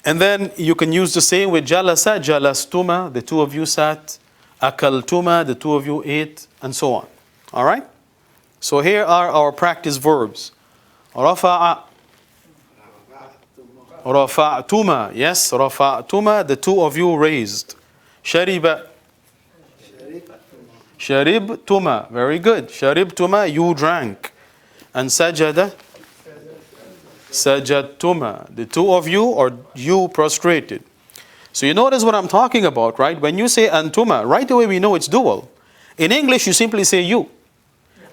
And then you can use the same with jalasa, jalastuma, the two of you sat, akaltuma, the two of you ate, and so on. All right? So here are our practice verbs. Rafa'a, rafa'tuma, yes, rafa'tuma, the two of you raised. Shariba, sharibtuma, very good. Sharibtuma, you drank. And sajada, sajadtuma, the two of you or you prostrated. So you notice what I'm talking about, right? When you say antuma, right away we know it's dual. In English you simply say you.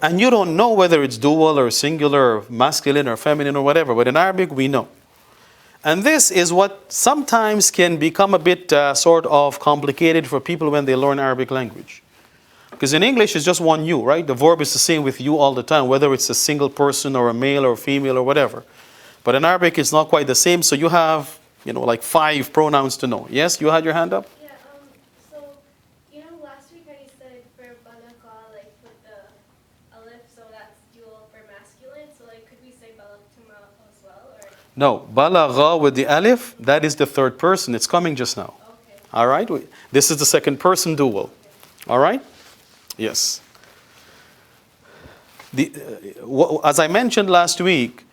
And you don't know whether it's dual or singular or masculine or feminine or whatever. But in Arabic we know. And this is what sometimes can become a bit sort of complicated for people when they learn Arabic language. Because in English it's just one you, right? The verb is the same with you all the time, whether it's a single person or a male or female or whatever. But in Arabic it's not quite the same, so you have, like 5 pronouns to know. Yes, you had your hand up? Yeah, so, last week I said for balaka, like with the alif, so that's dual for masculine, so could we say balaktuma as well, or? No, balagha with the alif, that is the third person, it's coming just now. Okay. All right, this is the second person dual. All right? Yes. As I mentioned last week,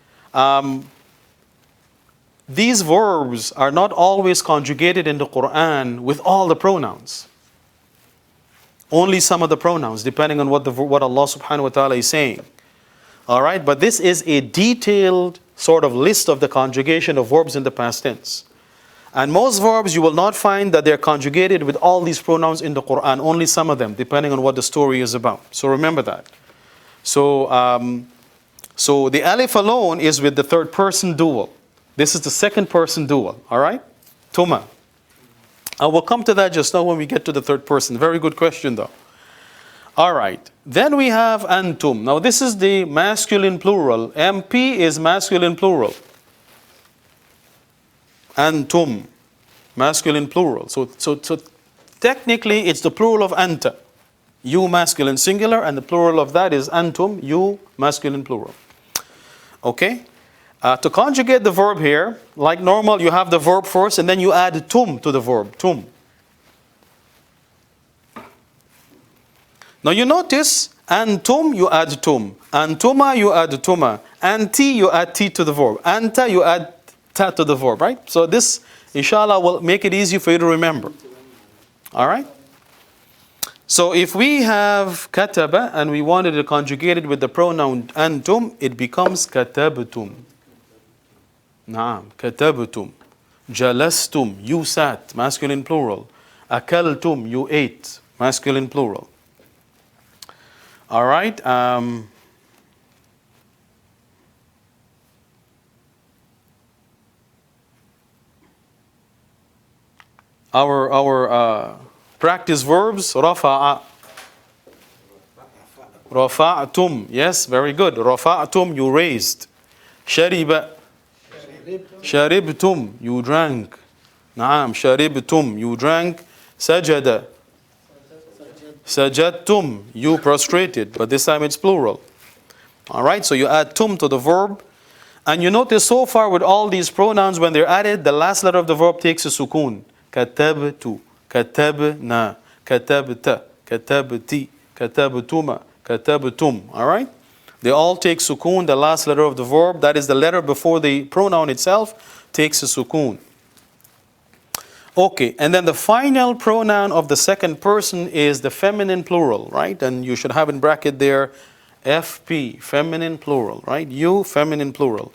these verbs are not always conjugated in the Quran with all the pronouns. Only some of the pronouns, depending on what Allah subhanahu wa ta'ala is saying. All right, but this is a detailed sort of list of the conjugation of verbs in the past tense. And most verbs you will not find that they're conjugated with all these pronouns in the Quran, only some of them, depending on what the story is about. So remember that. So the alif alone is with the third person dual. This is the second person dual, all right? Tuma. I will come to that just now when we get to the third person. Very good question though. All right. Then we have antum. Now this is the masculine plural. MP is masculine plural. Antum, masculine plural. So technically it's the plural of anta. You masculine singular, and the plural of that is antum, you masculine plural. Okay? To conjugate the verb here, like normal, you have the verb first and then you add tum to the verb, tum. Now you notice, antum you add tum, antuma you add tuma, anti you add t to the verb, anta you add ta to the verb, right? So this, inshallah, will make it easy for you to remember. All right? So if we have kataba and we wanted to conjugate it with the pronoun antum, it becomes katabtum. Naam, katabtum. Jalastum, you sat, masculine plural. Akaltum, you ate, masculine plural. All right? Our practice verbs, rafa'a. Rafa'tum, yes, very good. Rafa'tum, you raised. Shariba. Sharibtum, you drank. Naam, sharibtum, you drank. Sajada. Sajadtum, you prostrated. But this time it's plural. All right, so you add tum to the verb. And you notice so far with all these pronouns, when they're added, the last letter of the verb takes a sukoon. Katabtu, katabna, katabta, katabti, katabtuma, katabtum. All right? They all take sukoon, the last letter of the verb. That is the letter before the pronoun itself takes a sukoon. Okay, and then the final pronoun of the second person is the feminine plural, right? And you should have in bracket there FP, feminine plural, right? You, feminine plural.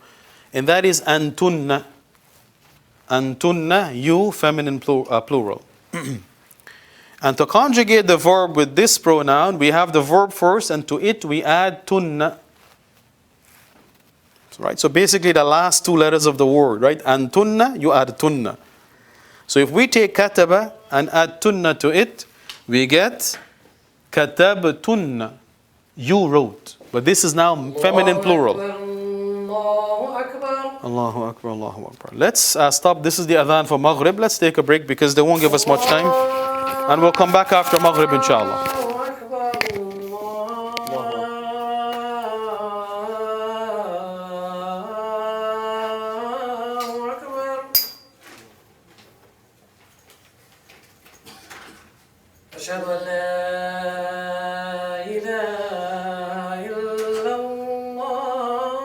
And that is antunna. Antunna, you, feminine plural. And to conjugate the verb with this pronoun, we have the verb first, and to it we add tunna. Right? So basically the last 2 letters of the word, right? Antunna, you add tunna. So if we take kataba and add tunna to it, we get katabtunna. You wrote. But this is now feminine plural. Allahu Akbar, Allahu Akbar. Let's stop. This is the adhan for Maghrib. Let's take a break because they won't give us much time. And we'll come back after Maghrib, inshallah. أشهد أن لا إله إلا الله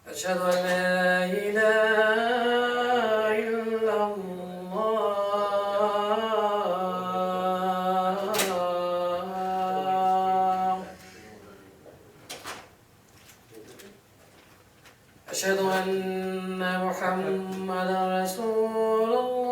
أشهد أن لا إله إلا الله أشهد أن محمدا رسول الله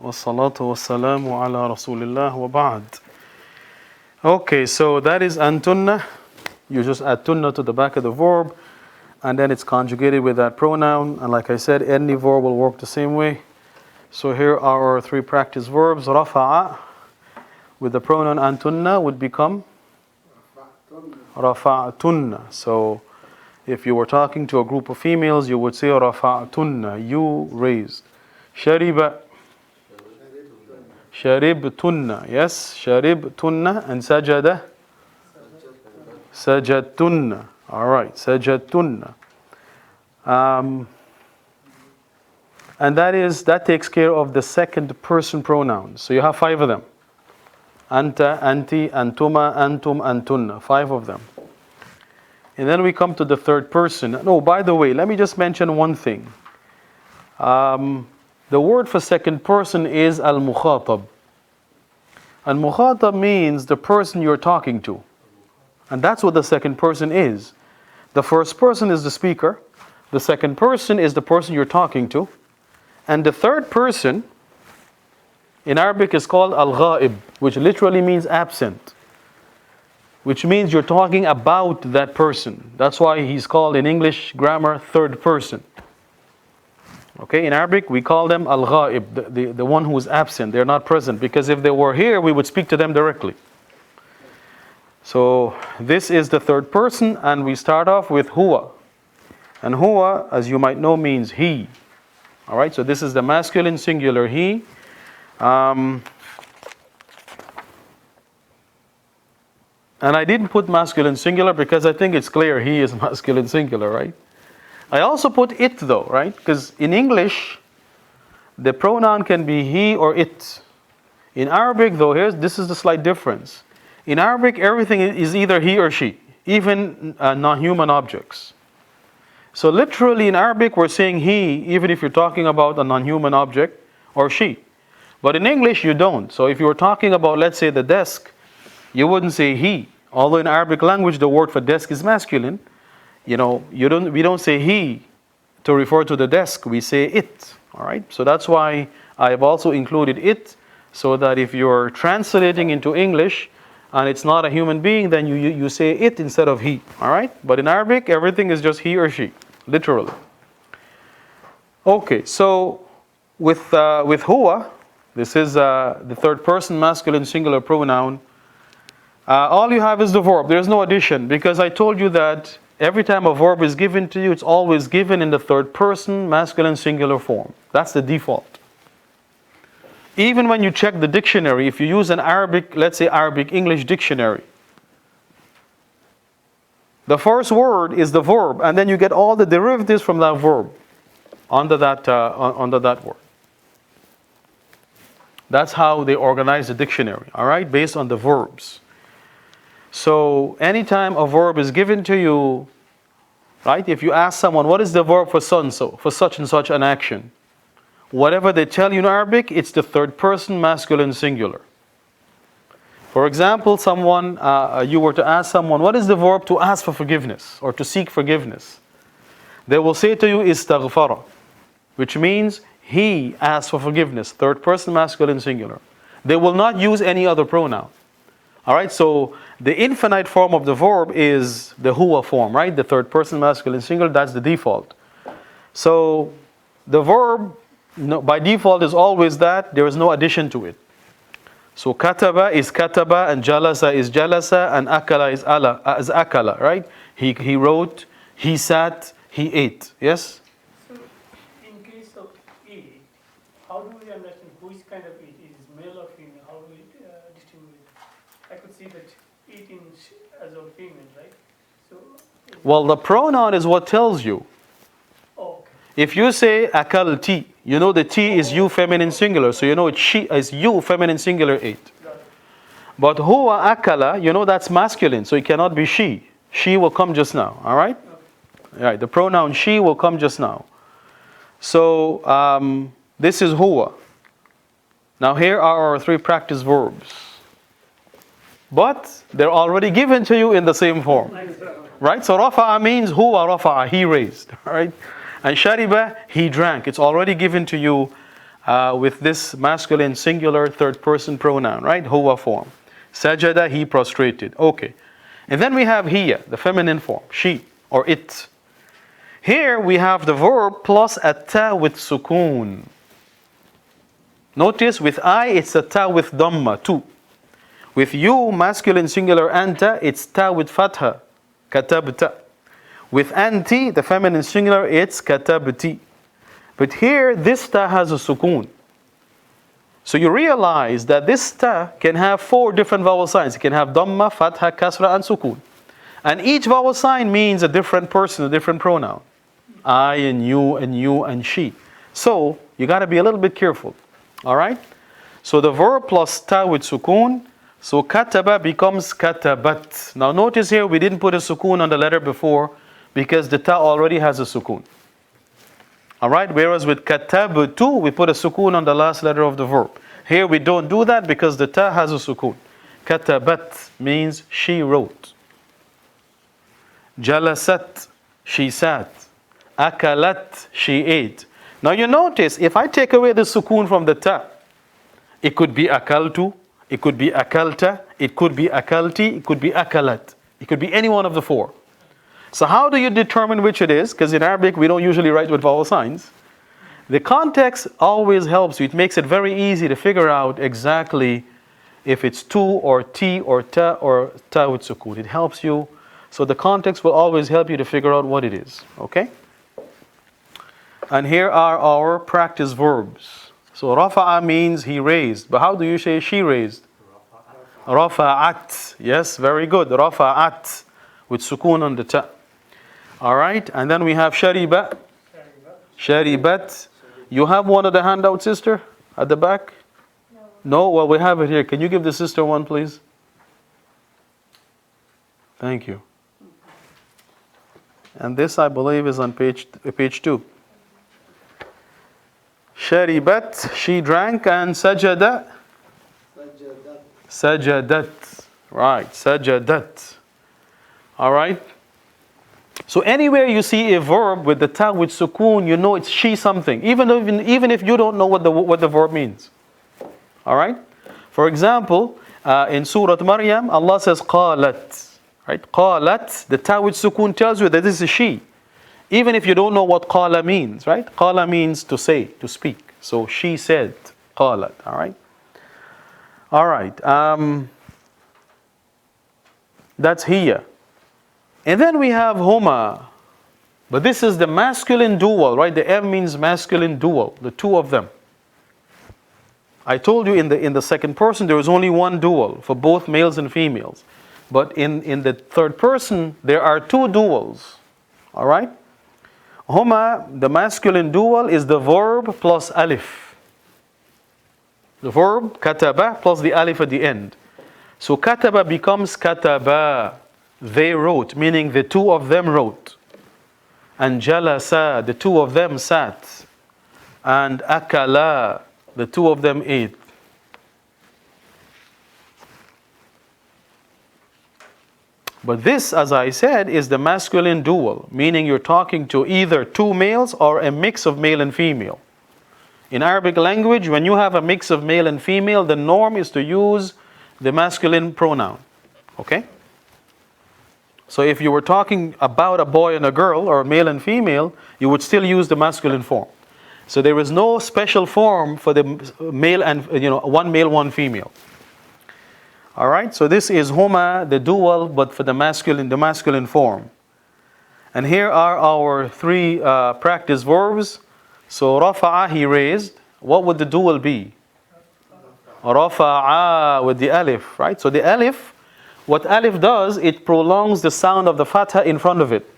والصلاة والسلام على رسول الله وبعد. Okay, so that is antunna. You just add tunna to the back of the verb, and then it's conjugated with that pronoun. And like I said, any verb will work the same way. So here are our three practice verbs. Rafa'a with the pronoun antunna would become rafa'tunna. So if you were talking to a group of females, you would say rafa'tunna, you raised. Shariba, sharibtunna, yes, sharibtunna, and sajada, sajadtunna. All right, sajadtunna. And that takes care of the second person pronouns. So you have 5 of them. Anta, anti, antuma, antum, antunna. 5 of them. And then we come to the third person. No, by the way, let me just mention one thing. The word for second person is al-mukhatab. Al-mukhatab means the person you're talking to. And that's what the second person is. The first person is the speaker. The second person is the person you're talking to. And the third person in Arabic is called al-ghaib, which literally means absent. Which means you're talking about that person. That's why he's called in English grammar third person. Okay, in Arabic we call them al-ghaib, the one who is absent. They're not present, because if they were here we would speak to them directly. So this is the third person, and we start off with huwa. And huwa, as you might know, means he. All right, so this is the masculine singular he. And I didn't put masculine singular because I think it's clear he is masculine singular, right? I also put it though, right? Because in English, the pronoun can be he or it. In Arabic though, this is the slight difference. In Arabic, everything is either he or she, even non-human objects. So literally in Arabic, we're saying he, even if you're talking about a non-human object, or she. But in English, you don't. So if you were talking about, let's say, the desk, you wouldn't say he. Although in Arabic language, the word for desk is masculine. We don't say he to refer to the desk. We say it. All right. So that's why I have also included it, so that if you're translating into English and it's not a human being, then you say it instead of he. All right. But in Arabic, everything is just he or she, literally. Okay. So with huwa, this is the third person masculine singular pronoun. All you have is the verb. There's no addition, because I told you that every time a verb is given to you, it's always given in the third person masculine singular form. That's the default. Even when you check the dictionary, if you use an Arabic, let's say Arabic English dictionary, the first word is the verb, and then you get all the derivatives from that verb under that word. That's how they organize the dictionary, all right, based on the verbs. So anytime a verb is given to you, right, if you ask someone, what is the verb for so and so, for such and such an action? Whatever they tell you in Arabic, it's the third person masculine singular. For example, you were to ask someone, what is the verb to ask for forgiveness or to seek forgiveness? They will say to you, istaghfara, which means he asked for forgiveness, third person masculine singular. They will not use any other pronoun. All right, so the infinite form of the verb is the huwa form, right? The third person masculine singular, that's the default. So the verb, by default, is always that. There is no addition to it. So kataba is kataba, and jalasa is jalasa, and akala is akala, right? He wrote, he sat, he ate. Yes? So in case of it, how do we understand which kind of it is male or female? How do we distinguish? I could see that it as a female, right? So. Well, the pronoun is what tells you. Oh, okay. If you say akalti, you know the T is you feminine singular, so you know it's she is you feminine singular ate. But huwa akala, you know that's masculine, so it cannot be she. She will come just now, all right? All right, the pronoun she will come just now. So this is huwa. Now here are our 3 practice verbs. But they're already given to you in the same form. Right? So rafa'a means huwa rafa'a, he raised. All right? And shariba, he drank. It's already given to you with this masculine singular third person pronoun, right? Huwa form. Sajada, he prostrated. Okay. And then we have hiya, the feminine form, she or it. Here we have the verb plus a ta with sukoon. Notice with I, it's a ta with dhamma, tu. With you, masculine singular anta, it's ta with fatha, katabta. With anti, the feminine singular, it's katabti. But here, this ta has a sukoon. So you realize that this ta can have 4 different vowel signs. It can have dhamma, fatha, kasra, and sukoon. And each vowel sign means a different person, a different pronoun. I and you and she. So you got to be a little bit careful. All right? So the verb plus ta with sukoon. So kataba becomes katabat. Now notice here we didn't put a sukoon on the letter before because the ta already has a sukoon. All right? Whereas with katabtu, we put a sukoon on the last letter of the verb. Here we don't do that because the ta has a sukoon. Katabat means she wrote. Jalasat, she sat. Akalat, she ate. Now you notice, if I take away the sukoon from the ta, it could be akaltu, it could be akalta, it could be akalti, it could be akalat. It could be any one of the 4. So how do you determine which it is? Because in Arabic, we don't usually write with vowel signs. The context always helps you. It makes it very easy to figure out exactly if it's tu or ti or ta with sukoon. It helps you. So the context will always help you to figure out what it is. Okay? And here are our practice verbs. So rafa'a means he raised. But how do you say she raised? Rafa'at. Yes, very good. Rafa'at with sukoon on the ta. All right, and then we have shariba. Sharibat. You have one of the handouts, sister, at the back? No? Well, we have it here. Can you give the sister one, please? Thank you. And this, I believe, is on page 2. Sharibat, she drank, and sajada. Sajadat. Right, sajadat. All right. So anywhere you see a verb with the ta with sukoon, you know it's she something, even if you don't know what the verb means. All right. For example, in Surah Maryam, Allah says qalat. Right? Qalat, the ta with sukoon tells you that this is she, even if you don't know what qala means. Right? Qala means to say, to speak. So she said qalat. All right. All right. That's hiya. And then we have huma. But this is the masculine dual, right? The M means masculine dual, the 2 of them. I told you in the second person there is only one dual for both males and females. But in the third person there are 2 duals. All right? Huma, the masculine dual, is the verb plus alif. The verb kataba plus the alif at the end. So kataba becomes kataba. They wrote, meaning the 2 of them wrote. And jalasa, the 2 of them sat. And akala, the 2 of them ate. But this, as I said, is the masculine dual, meaning you're talking to either 2 males or a mix of male and female. In Arabic language, when you have a mix of male and female, the norm is to use the masculine pronoun. Okay? So if you were talking about a boy and a girl, or male and female, you would still use the masculine form. So there is no special form for the male and, one male, one female. All right, so this is huma, the dual, but for the masculine form. And here are our 3 practice verbs. So rafa'a, he raised. What would the dual be? Rafa'a with the alif, right? So the alif, what alif does, it prolongs the sound of the fatha in front of it.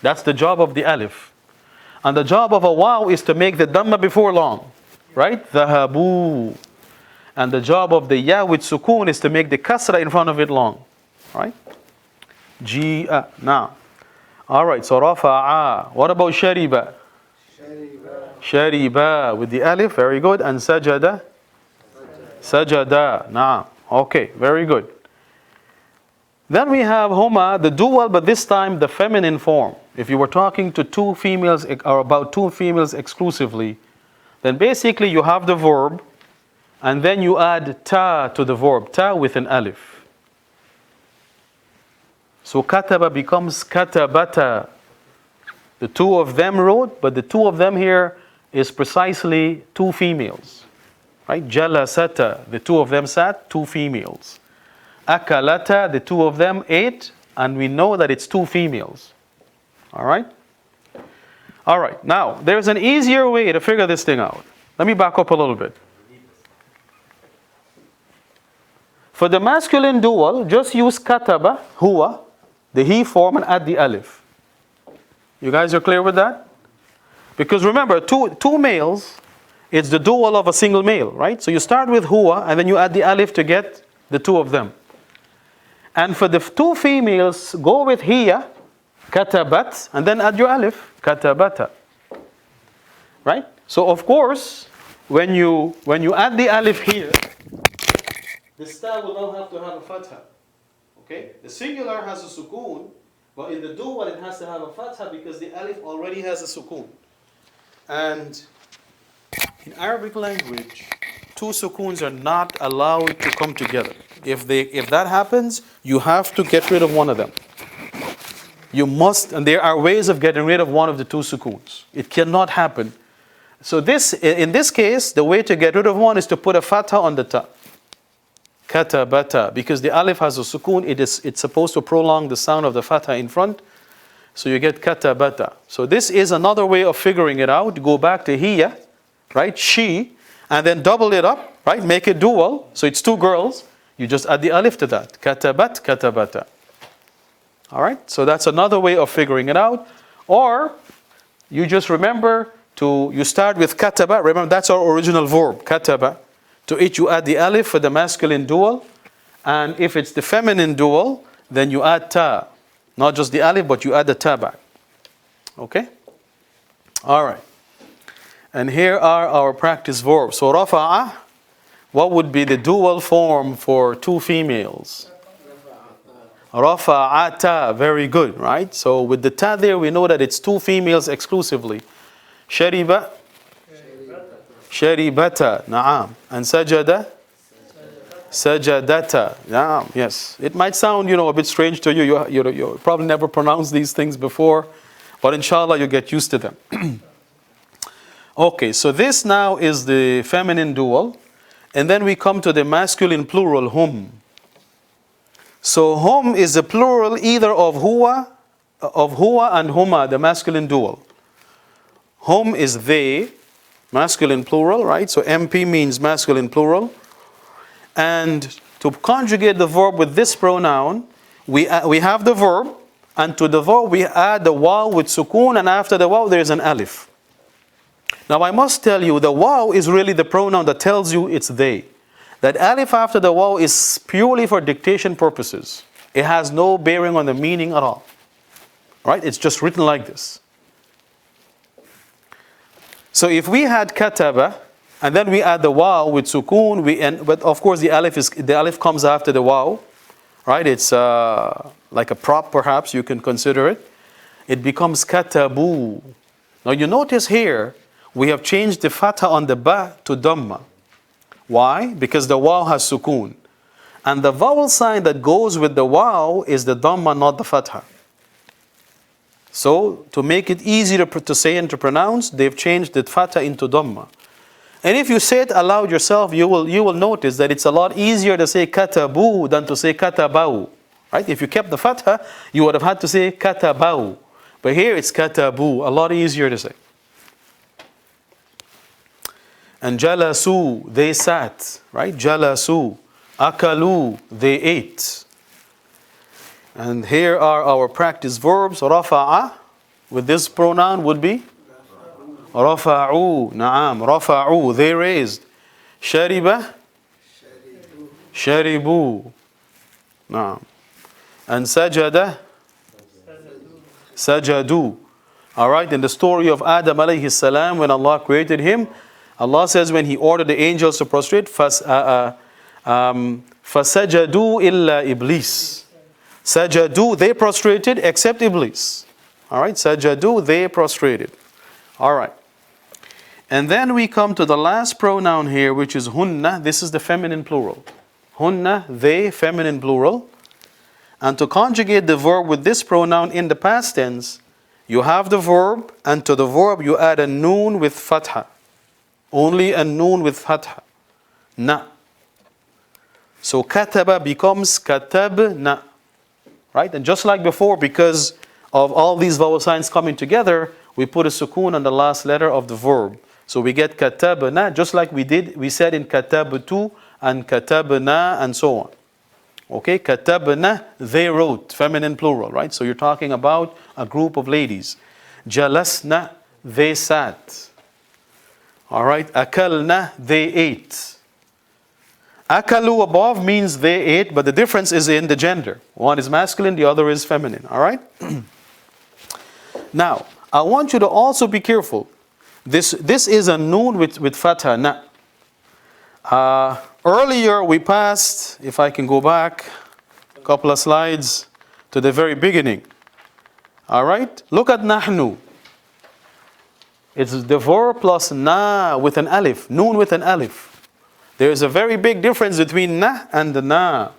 That's the job of the alif. And the job of a waw is to make the dhamma before long. Right? Dhahabu. And the job of the ya with sukoon is to make the kasra in front of it long. Right? Ji'a. Now. Alright, so rafa'a. What about shariba? Shariba with the alif. Very good. And sajada? Sajada. Now. Okay, very good. Then we have huma, the dual, but this time the feminine form. If you were talking to 2 females or about 2 females exclusively, then basically you have the verb, and then you add ta to the verb, ta with an alif. So kataba becomes katabata. The two of them wrote, but the two of them here is precisely two females. Right? Jalasata, the two of them sat, two females. Akalata, the two of them ate, and we know that it's two females. All right? All right, now there's an easier way to figure this thing out. Let me back up a little bit. For the masculine dual, just use kataba, huwa, the he form, and add the alif. You guys are clear with that? Because remember, two males, it's the dual of a single male, right? So you start with huwa, and then you add the alif to get the two of them. And for the two females, go with hiya, katabat, and then add your alif, katabata. Right? So of course, when you add the alif here, the sta will now have to have a fatha. Okay? The singular has a sukoon, but in the dual it has to have a fatha because the alif already has a sukoon. And in Arabic language, two sukoons are not allowed to come together. If that happens, you have to get rid of one of them. You must, and there are ways of getting rid of one of the two sukoons. It cannot happen. So in this case, the way to get rid of one is to put a fatha on the ta. Katabata, because the alif has a sukoon, it's supposed to prolong the sound of the fatha in front. So you get katabata. So this is another way of figuring it out. Go back to hiya, right? She, and then double it up, right? Make it dual. So it's two girls. You just add the alif to that. Katabat, katabata. All right? So that's another way of figuring it out. Or you just remember you start with kataba. Remember, that's our original verb, kataba. To it you add the alif for the masculine dual. And if it's the feminine dual, then you add ta. Not just the alif, but you add the ta back. Okay? All right. And here are our practice verbs. So rafa'a, what would be the dual form for two females? Rafa'ata, very good, right? So with the ta there, we know that it's two females exclusively. Shariba, sharibata, na'am. And sajada, sajadata, na'am. Yes. It might sound, a bit strange to you. You probably never pronounced these things before, but inshallah you get used to them. Okay, so this now is the feminine dual, and then we come to the masculine plural, hum. So hum is a plural either of huwa and huma, the masculine dual. Hum is they, masculine plural, right? So MP means masculine plural. And to conjugate the verb with this pronoun, we have the verb, and to the verb we add the waw with sukoon, and after the waw there's an alif. Now I must tell you, the waw is really the pronoun that tells you it's they. That alif after the waw is purely for dictation purposes. It has no bearing on the meaning at all. Right? It's just written like this. So if we had kataba, and then we add the waw with sukoon, but of course the alif comes after the waw. Right? It's like a prop, perhaps you can consider it. It becomes katabu. Now you notice here, we have changed the fatha on the ba to dhamma. Why? Because the waw has sukoon. And the vowel sign that goes with the waw is the dhamma, not the fatha. So, to make it easier to say and to pronounce, they've changed the fatha into dhamma. And if you say it aloud yourself, you will notice that it's a lot easier to say katabu than to say katabau. Right? If you kept the fatha, you would have had to say katabau. But here it's katabu, a lot easier to say. And jalasu, they sat, right? Jalasu, akalu, they ate. And here are our practice verbs. Rafa'a, with this pronoun would be? Rafa'u, na'am, rafa'u, they raised. Shariba, sharibu, na'am. And sajada, sajadu. All right, in the story of Adam alayhi salam, when Allah created him, Allah says when He ordered the angels to prostrate, فَسَجَدُوا إِلَّا إِبْلِيسِ. Sajadu, they prostrated except Iblis. All right, sajadu, they prostrated. All right. And then we come to the last pronoun here, which is hunna. This is the feminine plural. Hunna, they, feminine plural. And to conjugate the verb with this pronoun in the past tense, you have the verb, and to the verb you add a noon with fatha. Only a noon with fatha. Na. So kataba becomes katabna. Right? And just like before, because of all these vowel signs coming together, we put a sukoon on the last letter of the verb. So we get katabna, just like we said in katabtu and katabna and so on. Okay, katabna, they wrote, feminine plural, right? So you're talking about a group of ladies. Jalasna, they sat. All right, akalna, they ate. Akalu above means they ate, but the difference is in the gender. One is masculine, the other is feminine. All right? Now, I want you to also be careful. This is a noon with fatha, na. Earlier we passed, if I can go back a couple of slides to the very beginning. All right? Look at nahnu. It's the verb plus na with an alif, noon with an alif. There's a very big difference between na and the na.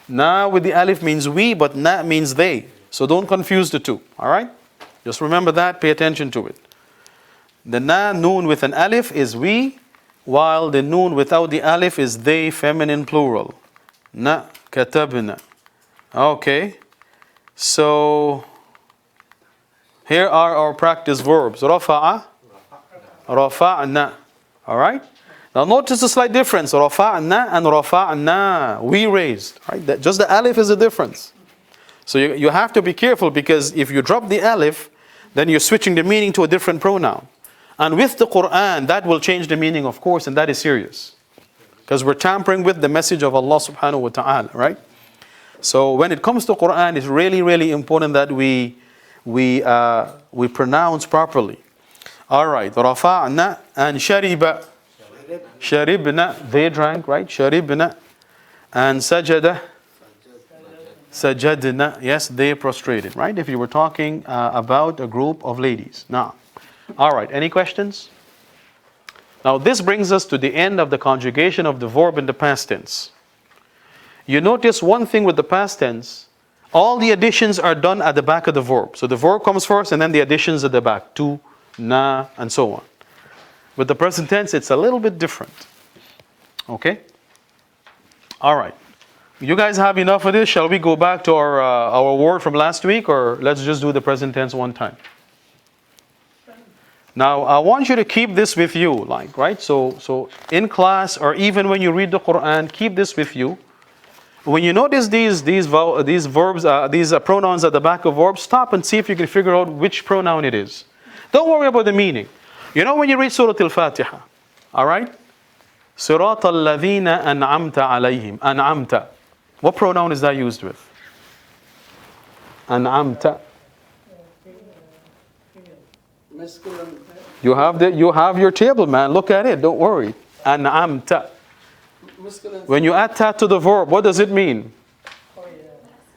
Na with the alif means we, but na means they. So don't confuse the two. All right? Just remember that. Pay attention to it. The na, noon with an alif, is we, while the noon without the alif is they, feminine plural. Na katabna. Okay. So here are our practice verbs. Rafa'a, rafa'na. All right? Now notice the slight difference. Rafa'na and rafa'na. We raised. Right? Just the alif is the difference. So you have to be careful, because if you drop the alif, then you're switching the meaning to a different pronoun. And with the Quran, that will change the meaning, of course, and that is serious. Because we're tampering with the message of Allah subhanahu wa ta'ala, right? So when it comes to Quran, it's really, really important that we pronounce properly. All right. Rafa'na and shariba. Sharibna, they drank, right? Sharibna. And sajada. Sajadna, yes, they prostrated, right? If you were talking about a group of ladies. Now, all right, any questions? Now, this brings us to the end of the conjugation of the verb in the past tense. You notice one thing with the past tense, all the additions are done at the back of the verb. So the verb comes first and then the additions at the back. Tu, na, and so on. With the present tense, it's a little bit different. Okay? All right. You guys have enough of this? Shall we go back to our word from last week, or let's just do the present tense one time? Now, I want you to keep this with you, like, right? So in class, or even when you read the Quran, keep this with you. When you notice these verbs, these pronouns at the back of verbs, stop and see if you can figure out which pronoun it is. Don't worry about the meaning. You know when you read Surah Al-Fatiha, all right? Sirat al-ladhina an'amta alayhim. An'amta. What pronoun is that used with? An'amta. You have your table, man. Look at it. Don't worry. An'amta. When you add ta to the verb, what does it mean?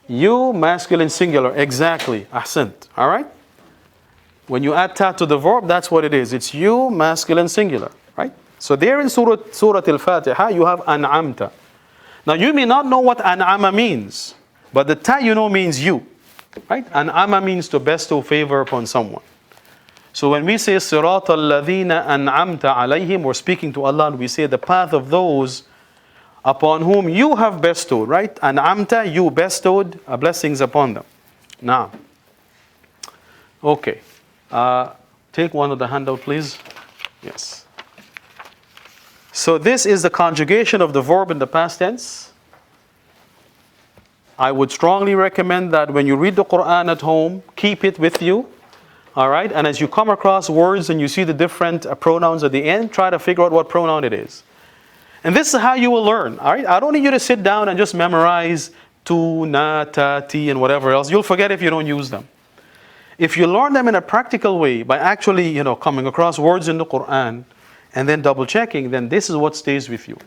You, masculine singular. Exactly. Ahsant. All right? When you add ta to the verb, that's what it is. It's you, masculine singular, right? So there in Surah Al-Fatiha, you have an'amta. Now you may not know what an'ama means, but the ta you know means you, right? An'ama means to bestow favor upon someone. So when we say Sirat al-ladhina an'amta alayhim, we're speaking to Allah, and we say the path of those upon whom you have bestowed, right? An'amta, you bestowed blessings upon them. Now, okay. Take one of the handout, please. Yes. So this is the conjugation of the verb in the past tense. I would strongly recommend that when you read the Quran at home, keep it with you. All right? And as you come across words and you see the different pronouns at the end, try to figure out what pronoun it is. And this is how you will learn. All right? I don't need you to sit down and just memorize tu, na, ta, ti, and whatever else. You'll forget if you don't use them. If you learn them in a practical way, by actually, coming across words in the Quran and then double checking, then this is what stays with you.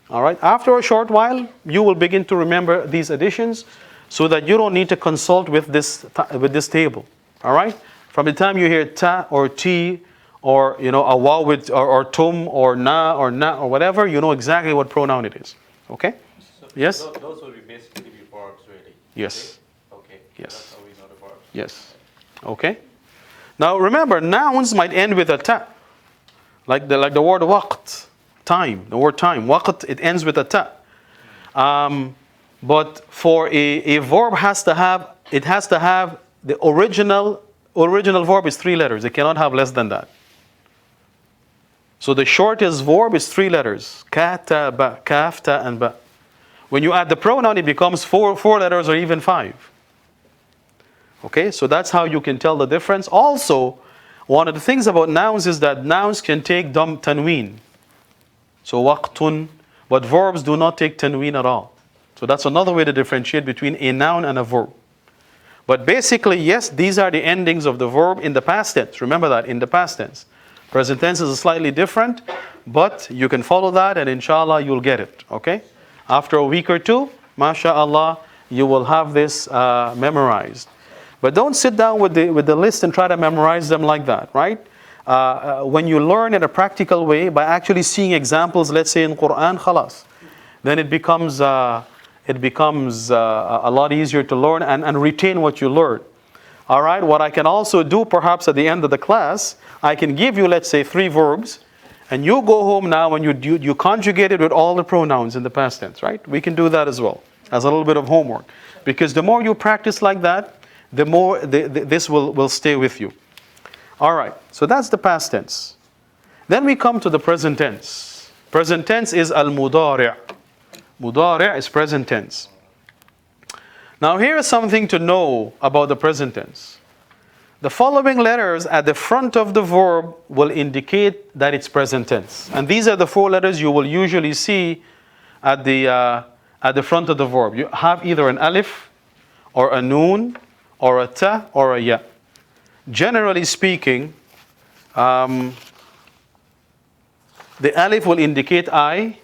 All right? After a short while, you will begin to remember these additions so that you don't need to consult with this table. All right? From the time you hear ta or ti or a waw with or tum or na or whatever, you know exactly what pronoun it is. Okay? So Yes? Those would be basically be verbs, really. Yes. Okay. Yes. That's how we know the verbs. Yes. Okay? Now remember, nouns might end with a ta. Like the word waqt, time. The word time. Waqt, it ends with a ta. But for a verb has to have the original verb is 3 letters. It cannot have less than that. So the shortest verb is 3 letters. Ka, ta, ba. Kaf, ta, and ba. When you add the pronoun, it becomes 4 letters or even 5. Okay, so that's how you can tell the difference. Also, one of the things about nouns is that nouns can take dam tanween. So waqtun, but verbs do not take tanween at all. So that's another way to differentiate between a noun and a verb. But basically, yes, these are the endings of the verb in the past tense. Remember that, in the past tense. Present tense is slightly different, but you can follow that and inshallah you'll get it. Okay? After a week or two, mashallah, you will have this memorized. But don't sit down with the list and try to memorize them like that, right? When you learn in a practical way by actually seeing examples, let's say in Quran, khalas, then it becomes a lot easier to learn and retain what you learn. All right. What I can also do, perhaps at the end of the class, I can give you, let's say, 3 verbs, and you go home now and you conjugate it with all the pronouns in the past tense, right? We can do that as well as a little bit of homework, because the more you practice like that, the more this will stay with you. All right, so that's the past tense. Then we come to the present tense. Present tense is al-mudari'. Mudari' is present tense. Now here is something to know about the present tense. The following letters at the front of the verb will indicate that it's present tense. And these are the 4 letters you will usually see at the front of the verb. You have either an alif, or a noon, or a ta, or a ya. Generally speaking, the alif will indicate I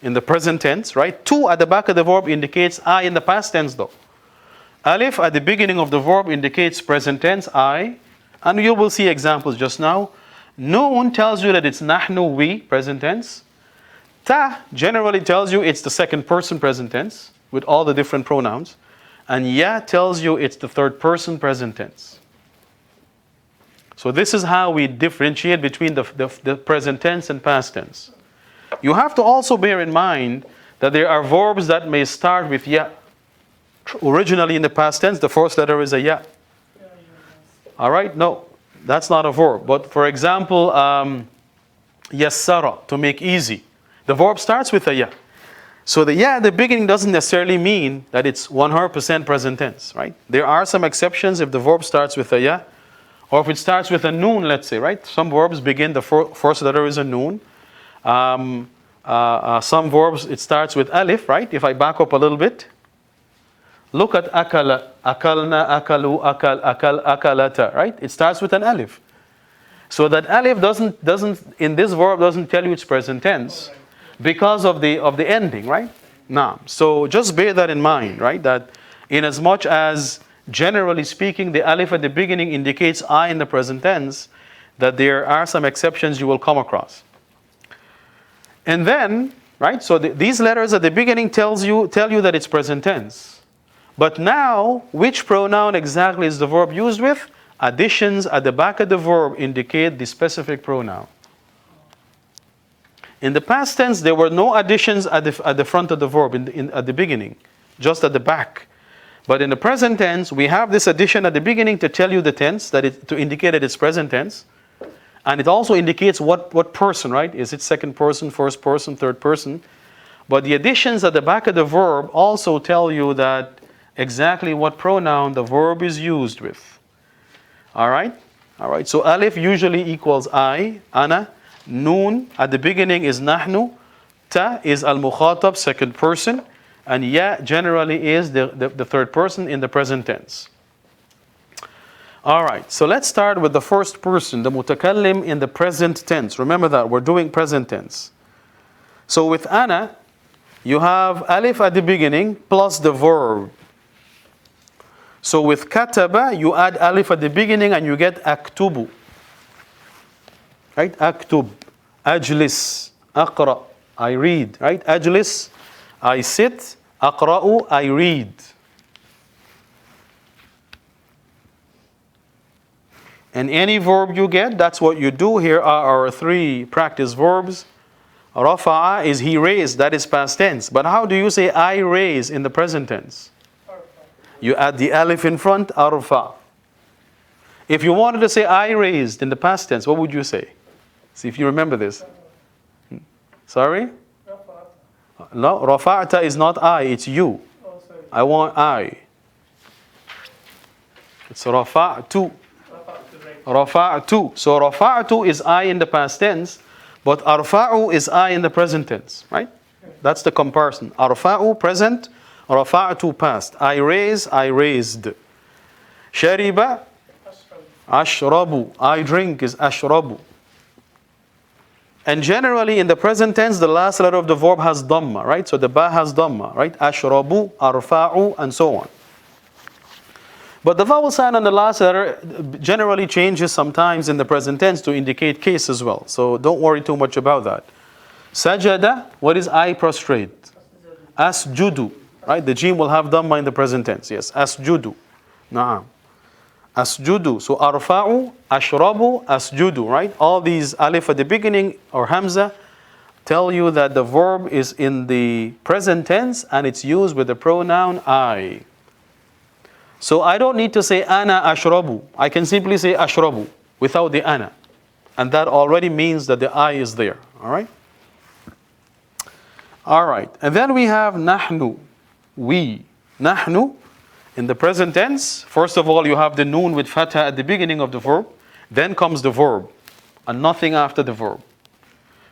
in the present tense, right? 2 at the back of the verb indicates I in the past tense though. Alif at the beginning of the verb indicates present tense, I, and you will see examples just now. Noon tells you that it's nahnu, we, present tense. Ta generally tells you it's the second person present tense with all the different pronouns. And ya tells you it's the third person present tense. So this is how we differentiate between the present tense and past tense. You have to also bear in mind that there are verbs that may start with ya. Originally in the past tense, the first letter is a ya. All right? No, that's not a verb. But for example, yassara, to make easy. The verb starts with a ya. So the ya at the beginning doesn't necessarily mean that it's 100% present tense, right? There are some exceptions if the verb starts with a ya, or if it starts with a noon, let's say, right? Some verbs begin, the first letter is a noon. Some verbs, it starts with alif, right? If I back up a little bit, look at akala, akalna, akalu, akal, akalata, right? It starts with an alif. So that alif doesn't in this verb doesn't tell you it's present tense, because of the ending, right? Now, so just bear that in mind, right? That in as much as generally speaking, the alif at the beginning indicates I in the present tense, that there are some exceptions you will come across. And then, right? So these letters at the beginning tell you that it's present tense. But now, which pronoun exactly is the verb used with? Additions at the back of the verb indicate the specific pronoun. In the past tense, there were no additions at the front of the verb at the beginning, just at the back. But in the present tense, we have this addition at the beginning to tell you the tense, to indicate that it's present tense. And it also indicates what person, right? Is it second person, first person, third person? But the additions at the back of the verb also tell you that exactly what pronoun the verb is used with. All right? All right. So alif usually equals I, ana. Noon at the beginning is nahnu. Ta is al-mukhatab, second person. And ya generally is the third person in the present tense. All right, so let's start with the first person, the mutakallim in the present tense. Remember that, we're doing present tense. So with ana, you have alif at the beginning plus the verb. So with kataba, you add alif at the beginning and you get aktubu. right? Aktub, ajlis, aqra, I read, right? Ajlis, I sit, aqra'u, I read. And any verb you get, that's what you do. Here are our three practice verbs. Rafa'a is he raised, that is past tense. But how do you say I raise in the present tense? You add the alif in front, arfa. If you wanted to say I raised in the past tense, what would you say? See if you remember this. Sorry? No, rafa'ta is not I, it's you. I want I. It's rafa'tu. Rafa'tu. So rafa'tu is I in the past tense, but arfa'u is I in the present tense, right? That's the comparison. Arfa'u present, rafa'tu past. I raise, I raised. Shariba, ashrabu. I drink is ashrabu. And generally in the present tense, the last letter of the verb has dhamma, right? So the ba has dhamma, right? Ashrabu, arfa'u, and so on. But the vowel sign on the last letter generally changes sometimes in the present tense to indicate case as well. So don't worry too much about that. Sajada, what is I prostrate? Asjudu, right? The jim will have dhamma in the present tense. Yes, asjudu. Na'am. Asjudu. So arfa'u, ashrabu, asjudu, right? All these alif at the beginning or hamza tell you that the verb is in the present tense and it's used with the pronoun I. So I don't need to say ana ashrabu. I can simply say ashrabu without the ana. And that already means that the I is there. All right? All right. And then we have nahnu. We. Nahnu. In the present tense, first of all, you have the noon with fatha at the beginning of the verb. Then comes the verb. And nothing after the verb.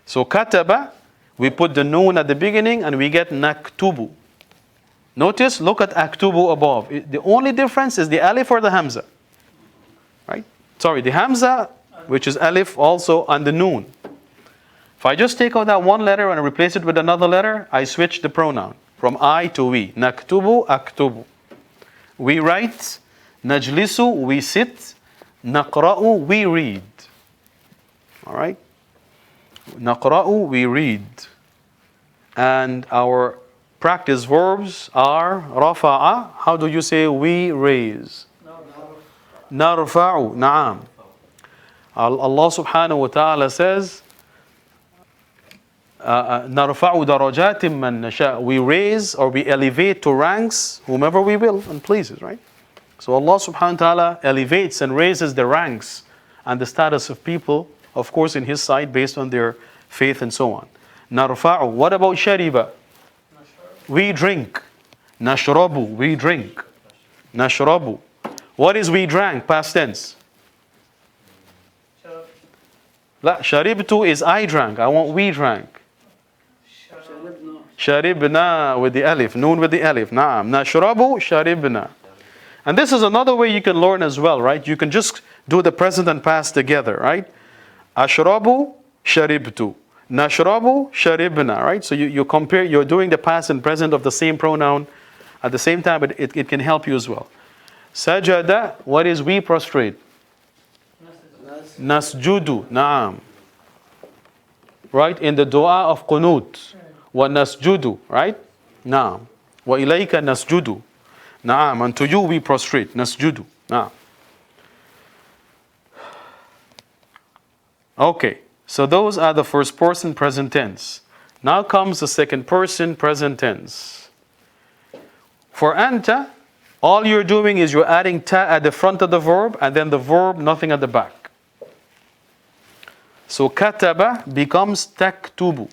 So kataba, we put the noon at the beginning and we get naktubu. Notice, look at aktubu above. The only difference is the alif or the hamza. Right? Sorry, the hamza, which is alif also, and the noon. If I just take out that one letter and replace it with another letter, I switch the pronoun from I to we. Naktubu, aktubu. We write. Najlisu, we sit. Naqra'u, we read. All right? Naqra'u, we read. And our practice verbs are rafa'a. How do you say we raise? Narfa'u. Na'am. Allah subhanahu wa ta'ala says, Narfa'u darajatim man nasha. We raise or we elevate to ranks whomever we will and pleases, right? So Allah subhanahu wa ta'ala elevates and raises the ranks and the status of people, of course, in His sight based on their faith and so on. Narfa'u. What about shariba? We drink. Nashrabu, we drink. Nashrabu. What is we drank? Past tense. La, sharibtu is I drank. I want we drank. Sharibna with the alif. Noon with the alif. Naam. Nashrabu, sharibna. And this is another way you can learn as well, right? You can just do the present and past together, right? Ashrabu, sharibtu. Nashrabu, sharibna, right? So you compare, you're doing the past and present of the same pronoun at the same time, but it can help you as well. Sajada, what is we prostrate? Nasjudu, na'am. Right? In the dua of qunut. Wa nasjudu, right? Na'am. Wa ilayka nasjudu. Na'am. And to you we prostrate. Nasjudu. Na'am. Okay. So those are the first person present tense. Now comes the second person present tense. For anta, all you're doing is you're adding ta at the front of the verb and then the verb nothing at the back. So kataba becomes taktubu.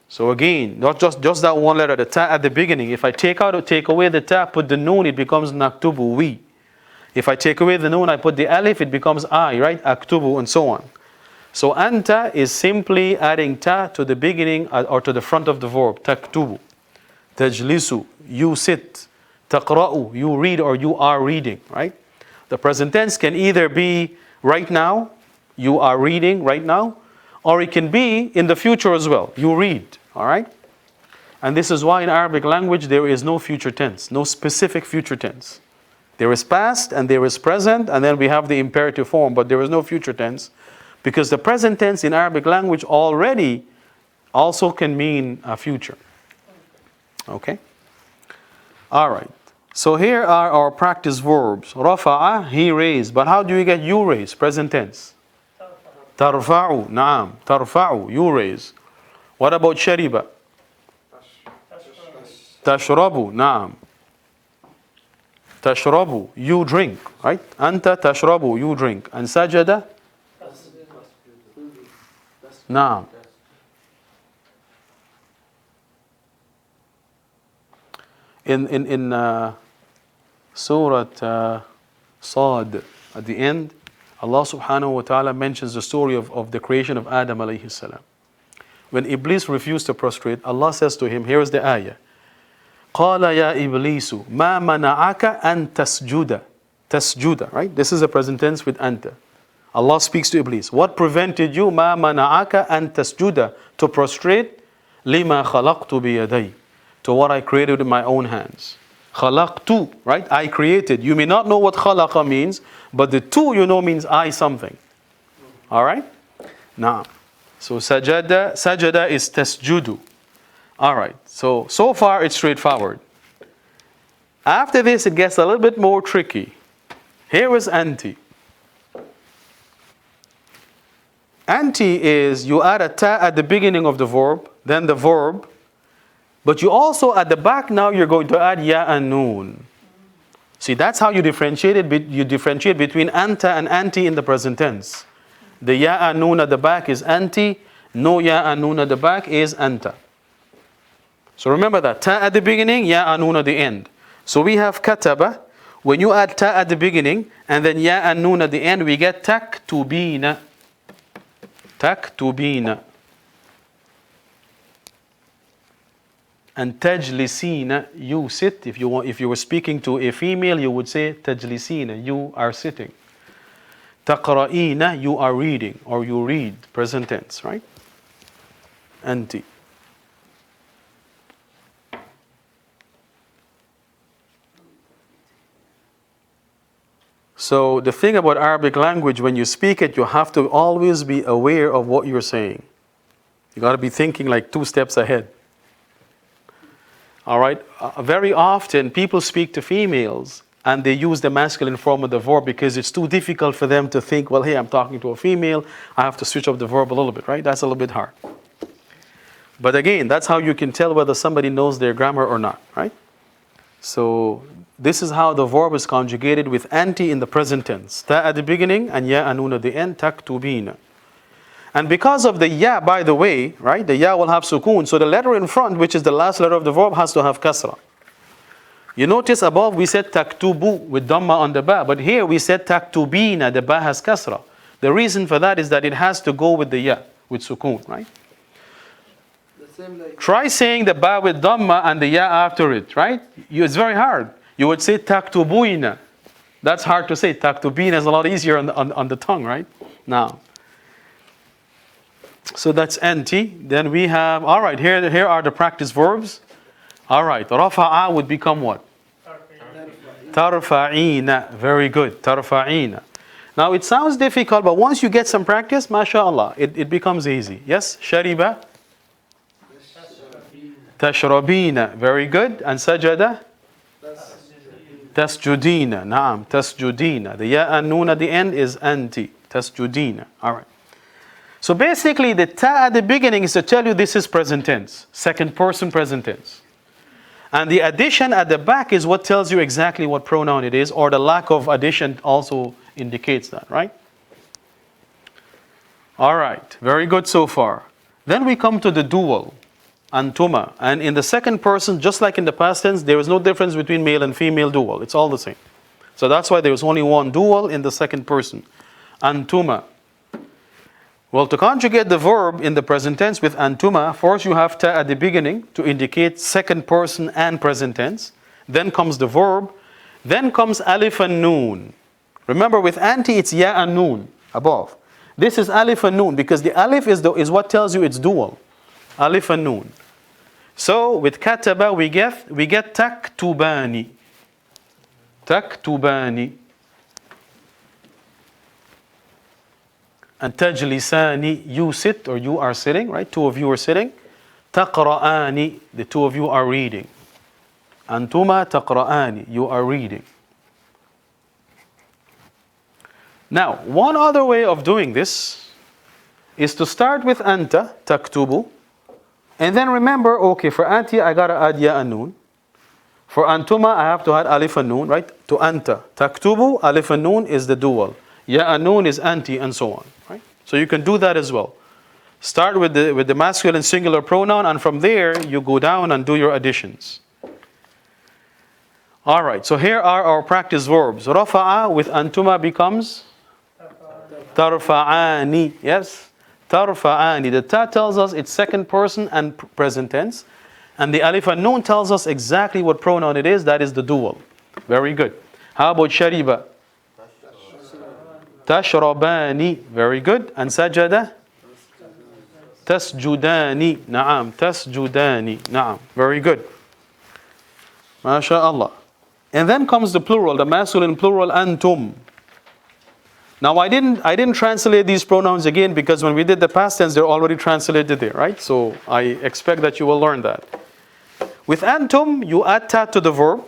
So again, not just that one letter, the ta at the beginning. If I take away the ta, put the noon, it becomes naktubu, we. If I take away the noon, I put the alif, it becomes I, right? Aktubu, and so on. So anta is simply adding ta to the beginning or to the front of the verb. Taktubu. Tajlisu, you sit. Taqra'u, you read or you are reading, right? The present tense can either be right now, you are reading right now, or it can be in the future as well. You read, all right? And this is why in Arabic language there is no future tense, no specific future tense. There is past and there is present, and then we have the imperative form, but there is no future tense, because the present tense in Arabic language already also can mean a future. Okay? All right. So here are our practice verbs. Rafa'a, he raised. But how do you get you raise? Present tense. Tarfa'u, na'am. Tarfa'u, you raise. What about shariba? Tashrabu, na'am. Tashrabu, you drink, right? Anta tashrabu, you drink. And sajada? Na'am. In Surah Sad, at the end, Allah subhanahu wa ta'ala mentions the story of the creation of Adam alayhi salam. When Iblis refused to prostrate, Allah says to him, here is the ayah. قَالَ يَا إِبْلِيسُ مَا مَنَعَكَ أَن تَسْجُدَ. Tasjuda, right? This is a present tense with anta. Allah speaks to Iblis. What prevented you, مَا مَنَعَكَ أَن تَسْجُدَ, to prostrate? لِمَا خَلَقْتُ بِيَدَيْ, to what I created with my own hands. Khalaqtu, right? I created. You may not know what khalaqa means, but the tu you know means I something. All right? Now, so sajada is tasjudu. All right. So far it's straightforward. After this it gets a little bit more tricky. Here is anti. Anti is you add a ta at the beginning of the verb, then the verb, but you also at the back now you're going to add ya and noon. See, that's how you differentiate it. You differentiate between anta and anti in the present tense. The ya and noon at the back is anti. No ya and noon at the back is anta. So remember that. Ta at the beginning, ya and noon at the end. So we have kataba. When you add ta at the beginning and then ya and noon at the end, we get taktubina. Taktubina. And tajlisina, you sit. If you were speaking to a female, you would say tajlisina, you are sitting. Taqra'ina, you are reading, or you read, present tense, right? Anti. So the thing about Arabic language, when you speak it, you have to always be aware of what you're saying. You got to be thinking like 2 steps ahead. All right. Very often people speak to females and they use the masculine form of the verb because it's too difficult for them to think, well, hey, I'm talking to a female, I have to switch up the verb a little bit, right? That's a little bit hard. But again, that's how you can tell whether somebody knows their grammar or not, right? So this is how the verb is conjugated with anti in the present tense. Ta at the beginning and ya and noon at the end, taktubina. And because of the ya, by the way, right, the ya will have sukoon. So the letter in front, which is the last letter of the verb, has to have kasra. You notice above we said taktubu with dhamma on the ba, but here we said taktubina, the ba has kasra. The reason for that is that it has to go with the ya, with sukoon, right? Try saying the ba with dhamma and the ya after it, right? It's very hard. You would say taktubuina. That's hard to say. Taktubina is a lot easier on the tongue, right? Now. So that's anti. Then we have, all right, here are the practice verbs. All right, rafa'a would become what? Tarfa'ina. Very good. Tarfa'ina. Now it sounds difficult, but once you get some practice, mashallah, it becomes easy. Yes? Shariba? Tashrabina. Very good. And sajada? Tasjudina. Naam. Tasjudina. The ya and noon at the end is anti. Tasjudina. All right. So basically the ta at the beginning is to tell you this is present tense. Second person present tense. And the addition at the back is what tells you exactly what pronoun it is, or the lack of addition also indicates that, right? All right. Very good so far. Then we come to the dual. Antuma. And in the second person, just like in the past tense, there is no difference between male and female dual. It's all the same. So that's why there is only one dual in the second person. Antuma. Well, to conjugate the verb in the present tense with antuma, first you have ta at the beginning to indicate second person and present tense. Then comes the verb. Then comes alif and noon. Remember, with anti, it's ya and noon above. This is alif and noon because the alif is what tells you it's dual. Alif and noon. So with kataba we get taktubani. تكتبان. And تجلسان, you sit or you are sitting, right? Two of you are sitting. تقرآن, the two of you are reading. أنتما تقرآن, you are reading. Now, one other way of doing this is to start with أنت تكتب, and then remember, okay, for أنت I gotta add يا and نون. For أنتما I have to add ألف and نون, right? To أنت تكتب, ألف and نون is the dual. يا and نون is أنت, and so on, right? So you can do that as well. Start with the masculine singular pronoun, and from there you go down and do your additions. All right, so here are our practice verbs. رفع with أنتما becomes ترفعاني. Yes, ترفعاني. The ta tells us it's second person and present tense, and the alif and noon tells us exactly what pronoun it is. That is the dual. Very good. How about شرب? تشرباني. Very good. And سجد? تسجداني. نعم. تسجداني. نعم. Very good. MashaAllah. And then comes the plural, the masculine plural, أنتم. Now I didn't translate these pronouns again because when we did the past tense, they're already translated there, right? So I expect that you will learn that. With أنتم, you add ta to the verb.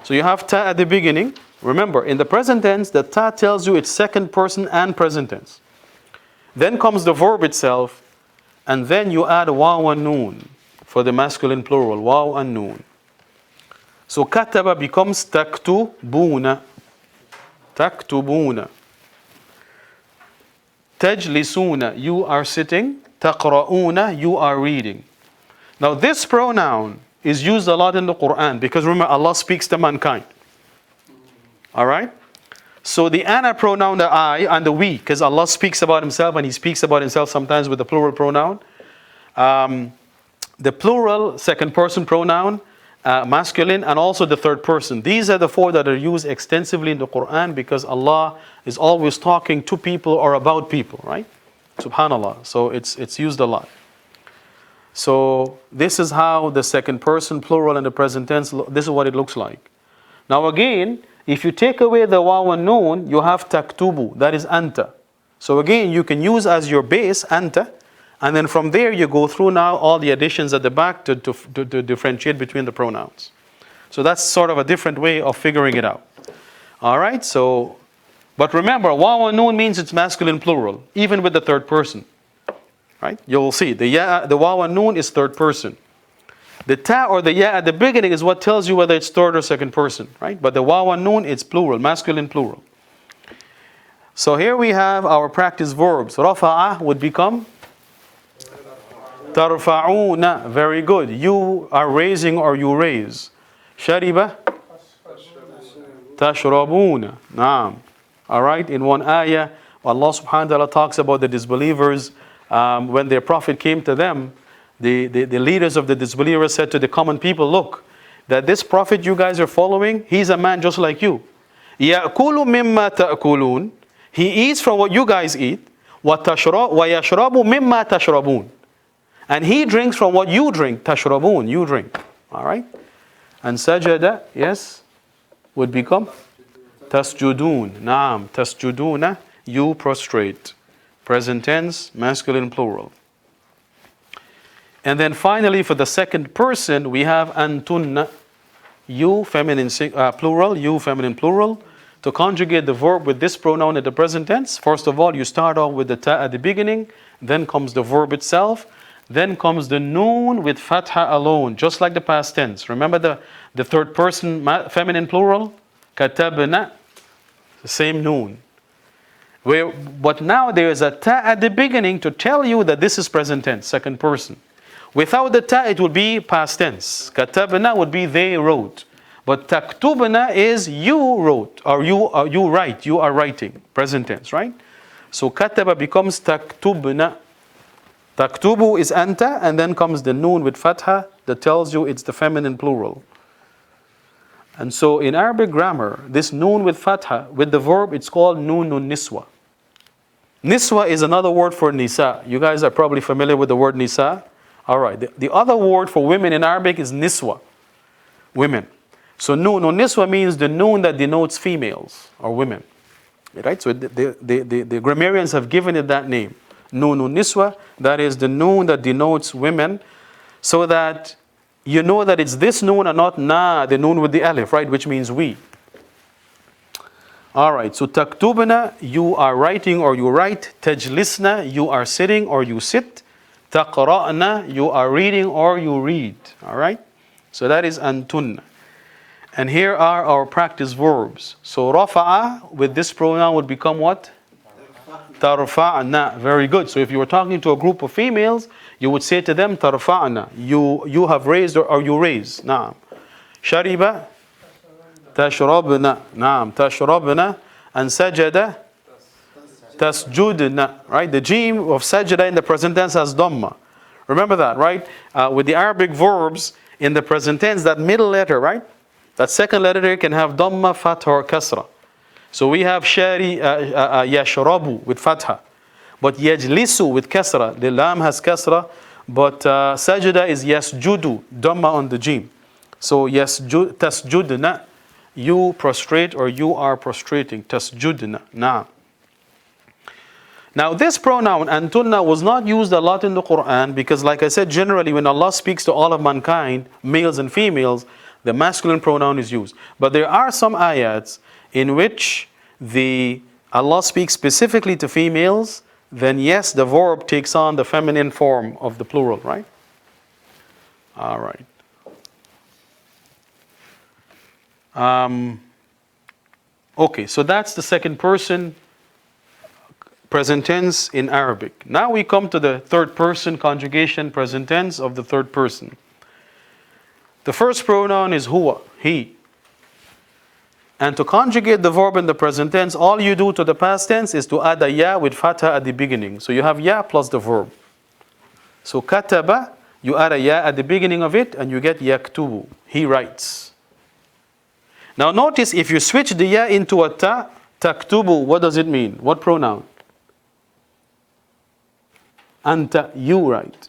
So you have ta at the beginning. Remember, in the present tense, the ta tells you it's second person and present tense. Then comes the verb itself, and then you add waw and noon for the masculine plural, waw and noon. So kataba becomes taktubuna. Taktubuna. Tajlisuna, you are sitting. Taqra'una, you are reading. Now this pronoun is used a lot in the Quran because remember, Allah speaks to mankind. Alright? So the ana pronoun, the I, and the we, because Allah speaks about Himself and He speaks about Himself sometimes with the plural pronoun. The plural second person pronoun, masculine, and also the third person. These are the four that are used extensively in the Quran because Allah is always talking to people or about people, right? Subhanallah. So it's used a lot. So this is how the second person plural and the present tense, this is what it looks like. Now again, if you take away the waw and noon, you have taktubu, that is anta. So again, you can use as your base anta, and then from there you go through now all the additions at the back to differentiate between the pronouns. So that's sort of a different way of figuring it out. Alright, so, but remember, waw and noon means it's masculine plural, even with the third person. Right? You'll see, the waw and noon is third person. The ta or the ya at the beginning is what tells you whether it's third or second person, right? But the waw and noon, it's plural, masculine plural. So here we have our practice verbs. Rafa'a would become tarfa'una. Very good. You are raising or you raise. Shariba tashrabuna. Naam. All right. In one ayah, Allah subhanahu wa ta'ala talks about the disbelievers. When their prophet came to them, the leaders of the disbelievers said to the common people, look, that this prophet you guys are following, he's a man just like you. يَأْكُلُ مِمَّا تَأْكُلُونَ. He eats from what you guys eat. وَيَشْرَبُ مِمَّا تَشْرَبُونَ. And he drinks from what you drink. تَشْرَبُونَ, you drink. All right? And sajada, yes, would become tasjudun. Naam, tasjuduna, you prostrate. Present tense, masculine plural. And then finally, for the second person, we have antunna, you feminine plural, you feminine plural. To conjugate the verb with this pronoun in the present tense, first of all, you start off with the ta at the beginning, then comes the verb itself, then comes the noon with fatha alone, just like the past tense. Remember the third person feminine plural? Katabna, the same noon. But now there is a ta at the beginning to tell you that this is present tense, second person. Without the ta, it would be past tense. Katabna would be they wrote. But taktubna is you wrote, or you write, you are writing, present tense, right? So kataba becomes taktubna. Taktubu is anta, and then comes the noon with fatha that tells you it's the feminine plural. And so in Arabic grammar, this noon with fatha, with the verb, it's called noonun niswa. Niswa is another word for nisa. You guys are probably familiar with the word nisa. All right. The other word for women in Arabic is niswa, women. So noon niswa means the noon that denotes females or women. Right? So the grammarians have given it that name. Noon niswa, that is the noon that denotes women, so that you know that it's this noon and not na, the noon with the alif, right? Which means we. Alright, so taktubna, you are writing or you write. Tajlisna, you are sitting or you sit. Taqra'na, you are reading or you read. Alright? So that is antunna. And here are our practice verbs. So rafa'a with this pronoun would become what? Tarfa'na. Very good. So if you were talking to a group of females, you would say to them tarfa'na. You have raised or you raise. Naam. Shariba tashrabna. Naam. Tashrabna. And sajada tasjudna. Right? The jim of sajada in the present tense has dhamma. Remember that, right? With the Arabic verbs in the present tense, that middle letter, right? That second letter there can have dhamma, fatha, or kasra. So we have shari, yashrabu with fatha. But yajlisu with kasra. The lam has kasra. But sajda is yasjudu, dhamma on the jim. So tasjudna, you prostrate or you are prostrating. Tasjudna, na'am. Now this pronoun antunna was not used a lot in the Quran because, like I said, generally when Allah speaks to all of mankind, males and females, the masculine pronoun is used. But there are some ayats in which Allah speaks specifically to females, then yes, the verb takes on the feminine form of the plural, right? All right. Okay, so that's the second person present tense in Arabic. Now we come to the third person conjugation present tense of the third person. The first pronoun is huwa, he. And to conjugate the verb in the present tense, all you do to the past tense is to add a ya with fatha at the beginning. So you have ya plus the verb. So kataba, you add a ya at the beginning of it and you get yaktubu, he writes. Now notice if you switch the ya into a ta, taktubu, what does it mean? What pronoun? Anta, you write.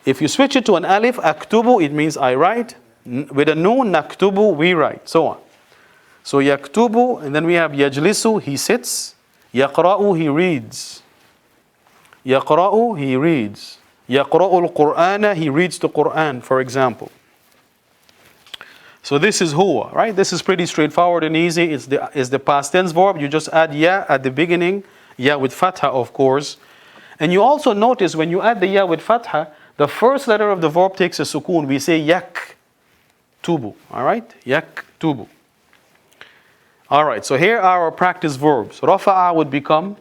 If you switch it to an alif, aktubu, it means I write. With a noon, naktubu, we write. So on. So yaktubu, and then we have yajlisu, he sits. Yaqra'u, he reads. Yaqra'u, he reads. Yaqra'u al-Qur'ana, he reads the Qur'an, for example. So this is huwa, right? This is pretty straightforward and easy. It's the past tense verb. You just add ya at the beginning. Ya with fatha, of course. And you also notice when you add the ya with fatha, the first letter of the verb takes a sukoon. We say yak tubu. Alright? Yak tubu. Alright, so here are our practice verbs. Rafa'a would become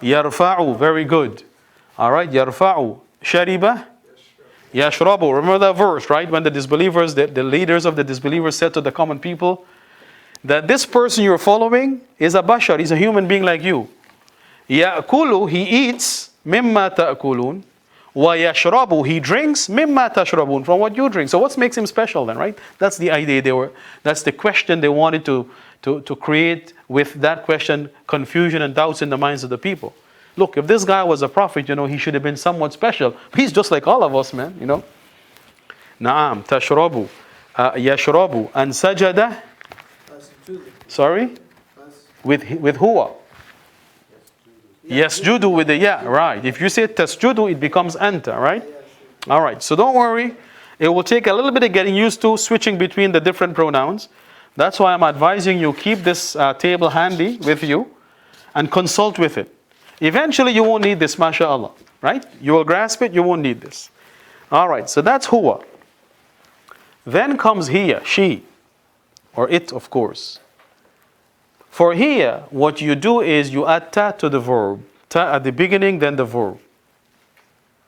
yarfa'u. Very good. Alright, yarfa'u. Shariba? Yashrabu. Remember that verse, right? When the disbelievers, the leaders of the disbelievers said to the common people that this person you're following is a bashar, he's a human being like you. Ya'kulu, he eats, mimma ta'kulun. Wa yashrabu, he drinks, mimma tashrabun, from what you drink. So what makes him special then, right? That's the idea that's the question they wanted to create with that question, confusion and doubts in the minds of the people. Look, if this guy was a prophet, he should have been somewhat special. He's just like all of us, man, Naam, tashrabu, yashrabu, and sajada. Sorry? With huwa. Yasjudu with the ya, right. If you say tasjudu, it becomes anta, right? All right, so don't worry. It will take a little bit of getting used to switching between the different pronouns. That's why I'm advising you keep this table handy with you and consult with it. Eventually you won't need this, mashallah, right? You will grasp it, you won't need this. All right, so that's huwa. Then comes hiya, she, or it, of course. For here, what you do is you add ta to the verb. Ta at the beginning, then the verb.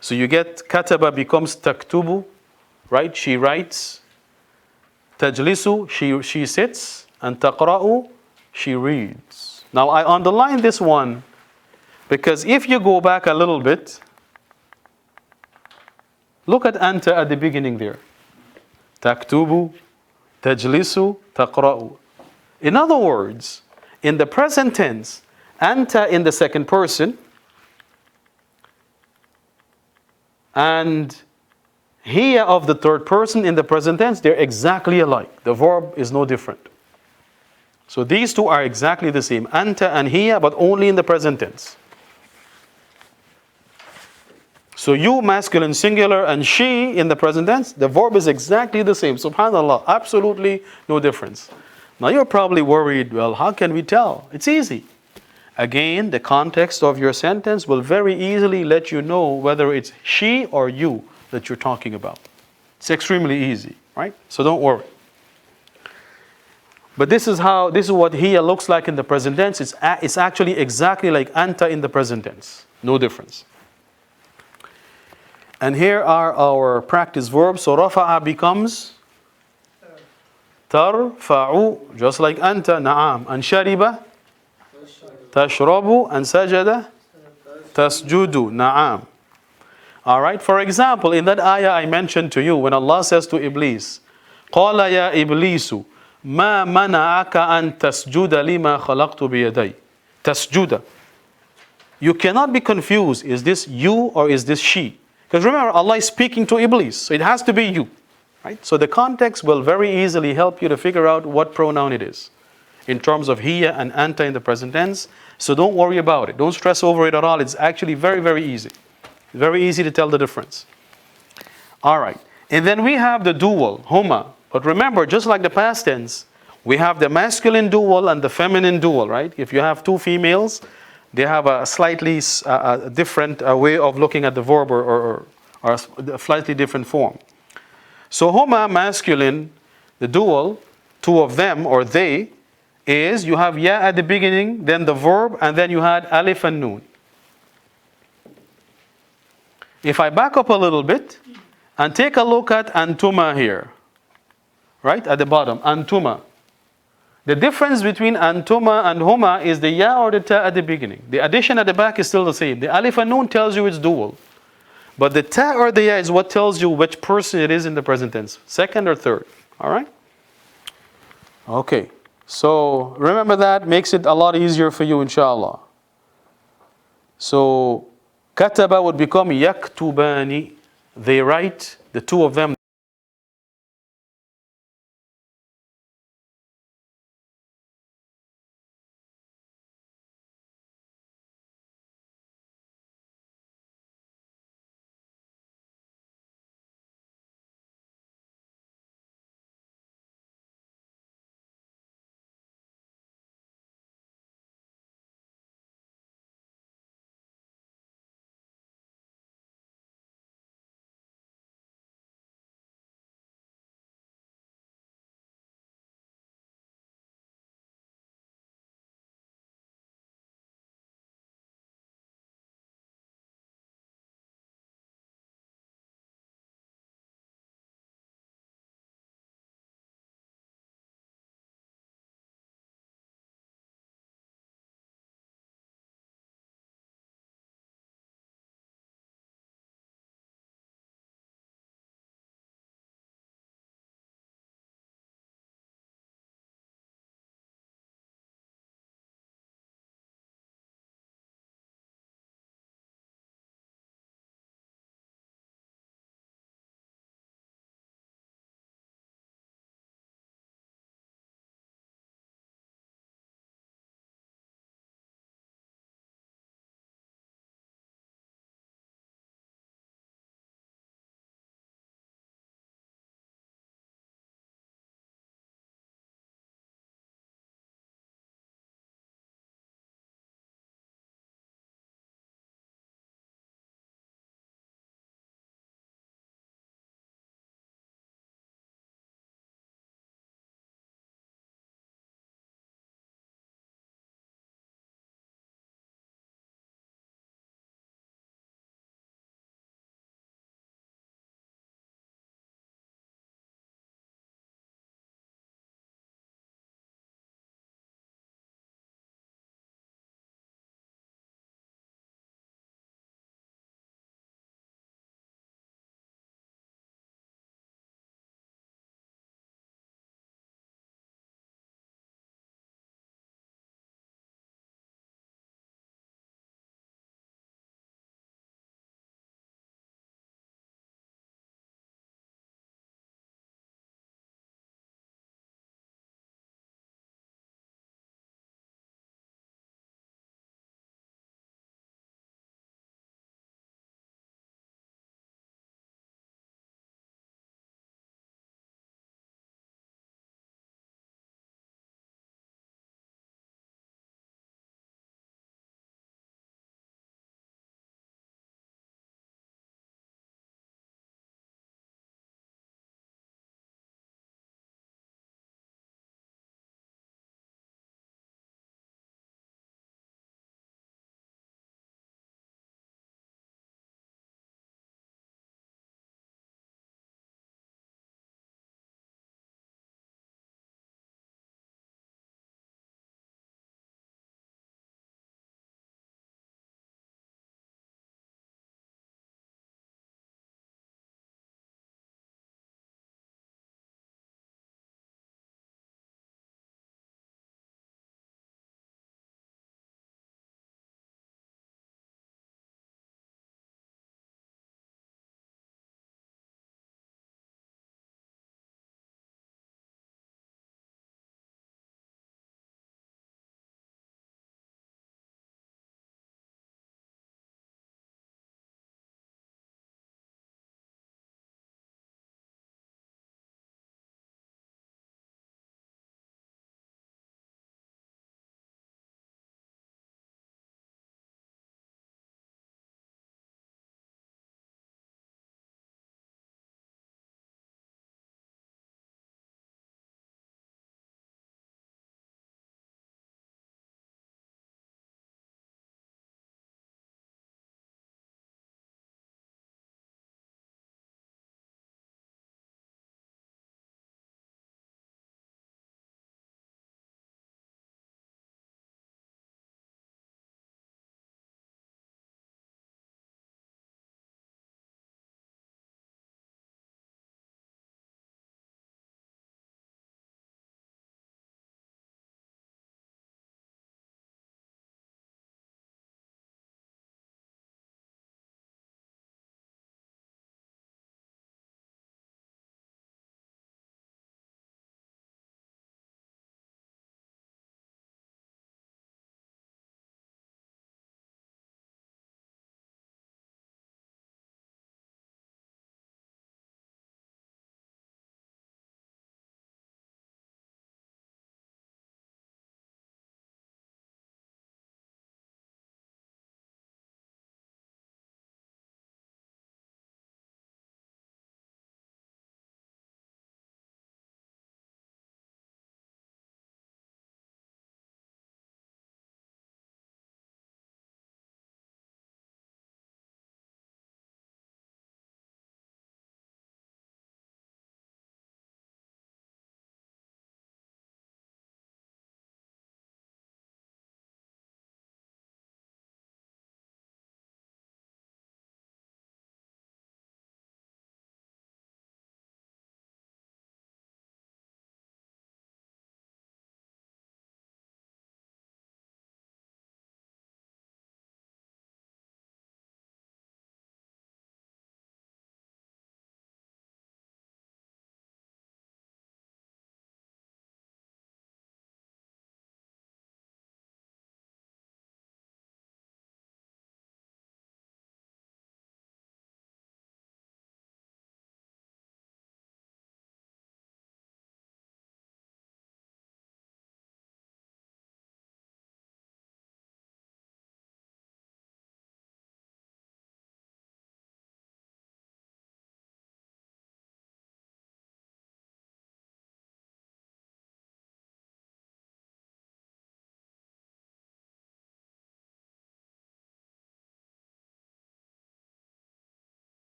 So you get kataba becomes taktubu, right? She writes. Tajlisu, she sits. And taqra'u, she reads. Now I underline this one because if you go back a little bit, look at anta at the beginning there. Taktubu, tajlisu, taqra'u. In other words, in the present tense, anta in the second person, and Hiya of the third person in the present tense, they're exactly alike. The verb is no different. So these two are exactly the same. Anta and hiya, but only in the present tense. So you, masculine singular, and she in the present tense, the verb is exactly the same. Subhanallah, absolutely no difference. Now you're probably worried, well, how can we tell? It's easy. Again, the context of your sentence will very easily let you know whether it's she or you that you're talking about. It's extremely easy, right? So don't worry. But this is what hiya looks like in the present tense. It's actually exactly like anta in the present tense. No difference. And here are our practice verbs. So rafa'a becomes tarfa'u, just like anta, na'am. And shariba, tashrabu. And sajada, tasjudu, na'am. Alright, for example, in that ayah I mentioned to you, when Allah says to Iblis, قَالَ يَا إِبْلِيسُ مَا مَنَعَكَ أَن تَسْجُدَ لِمَا خَلَقْتُ بِيَدَيْ. Tasjuda. You cannot be confused. Is this you or is this she? Because remember, Allah is speaking to Iblis, so it has to be you. Right? So the context will very easily help you to figure out what pronoun it is in terms of hiya and anta in the present tense. So don't worry about it. Don't stress over it at all. It's actually very, very easy. Very easy to tell the difference. All right. And then we have the dual, huma. But remember, just like the past tense, we have the masculine dual and the feminine dual, right? If you have two females, they have a slightly different way of looking at the verb or a slightly different form. So huma, masculine, the dual, two of them or they, is you have ya at the beginning, then the verb, and then you had alif and noon. If I back up a little bit and take a look at antuma here, right at the bottom, antuma. The difference between antuma and huma is the ya or the ta at the beginning. The addition at the back is still the same. The alif and noon tells you it's dual. But the ta or the ya is what tells you which person it is in the present tense, second or third. All right? Okay. So remember that, makes it a lot easier for you, inshallah. So kataba would become yaktubani. They write, the two of them.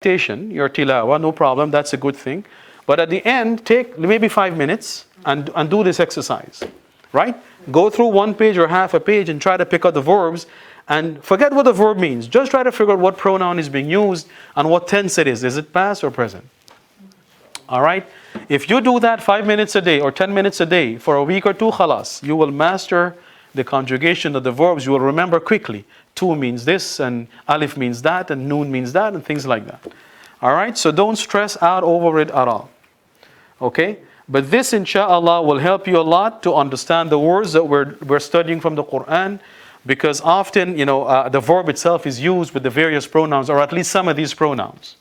your tilawa, no problem, that's a good thing. But at the end, take maybe 5 minutes and do this exercise, right? Go through one page or half a page and try to pick out the verbs and forget what the verb means. Just try to figure out what pronoun is being used and what tense it is. Is it past or present? All right? If you do that 5 minutes a day or 10 minutes a day for a week or two, khalas, you will master the conjugation of the verbs. You will remember quickly. Tu means this, and alif means that, and noon means that, and things like that. All right? So don't stress out over it at all. Okay? But this, inshallah, will help you a lot to understand the words that we're studying from the Quran, because often, the verb itself is used with the various pronouns, or at least some of these pronouns.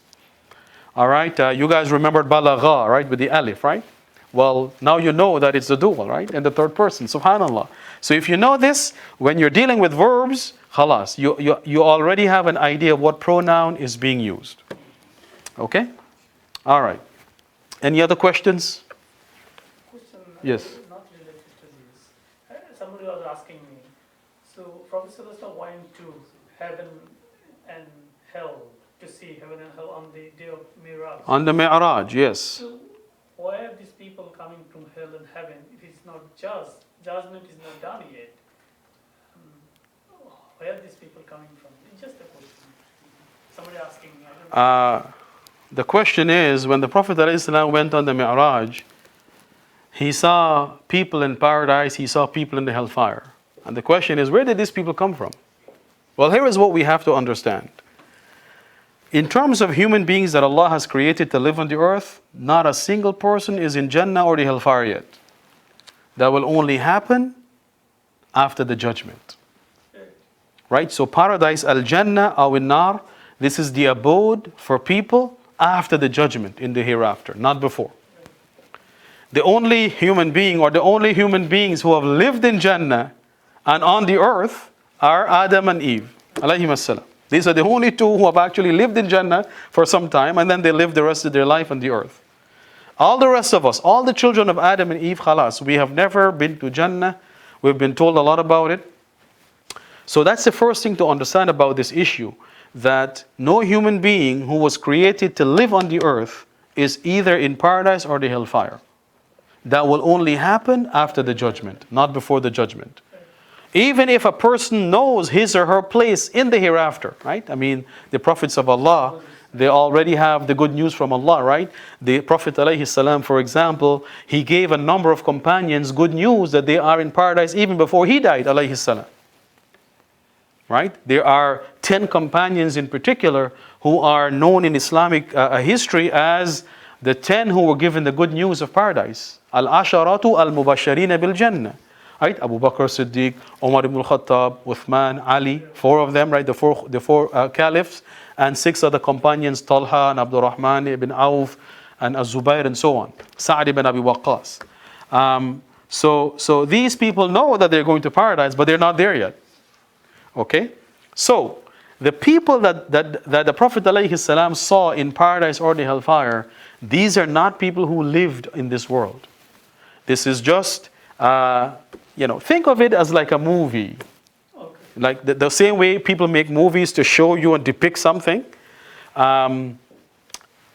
All right? You guys remembered balagha, right? With the alif, right? Well, now you know that it's the dual, right? In the third person, subhanallah. So if you know this, when you're dealing with verbs, khalas, you already have an idea of what pronoun is being used. Okay? All right. Any other questions? Question Yes. not related to this. Somebody was asking me, so Prophet Sallallahu went to heaven and hell to see heaven and hell on the day of Miraj. On the Mi'raj, yes. So why are these people coming from hell and heaven if it's not just? Judgment is not done yet. Where are these people coming from? It's just a question. Somebody asking me. I don't know. The question is, when the Prophet ﷺ went on the Mi'raj, he saw people in paradise, he saw people in the hellfire. And the question is, where did these people come from? Well, here is what we have to understand. In terms of human beings that Allah has created to live on the earth, not a single person is in Jannah or the hellfire yet. That will only happen after the judgment. Right? So paradise, al-Jannah aw an-nar, this is the abode for people after the judgment in the hereafter, not before. The only human being or the only human beings who have lived in Jannah and on the earth are Adam and Eve, alayhim as-salam. These are the only two who have actually lived in Jannah for some time, and then they live the rest of their life on the earth. All the rest of us, all the children of Adam and Eve, khalas, we have never been to Jannah. We've been told a lot about it. So that's the first thing to understand about this issue, that no human being who was created to live on the earth is either in paradise or the hellfire. That will only happen after the judgment, not before the judgment. Even if a person knows his or her place in the hereafter, right? I mean, the prophets of Allah, they already have the good news from Allah, right? The Prophet ﷺ, for example, he gave a number of companions good news that they are in paradise even before he died, alayhi salam. Right? There are 10 companions in particular who are known in Islamic history as the 10 who were given the good news of paradise. Al-Asharatu al-Mubasharina bil-Jannah. Right? Abu Bakr Siddiq, Umar ibn al-Khattab, Uthman, Ali, 4 of them, right? The four caliphs, and 6 other companions, Talha and Abdul Rahman ibn Auf and Az-Zubayr and so on. Sa'd ibn Abi Waqqas. So these people know that they're going to paradise, but they're not there yet. Okay? So, the people that the Prophet ﷺ saw in paradise or the hellfire, these are not people who lived in this world. This is just, think of it as like a movie. Okay. Like the same way people make movies to show you and depict something.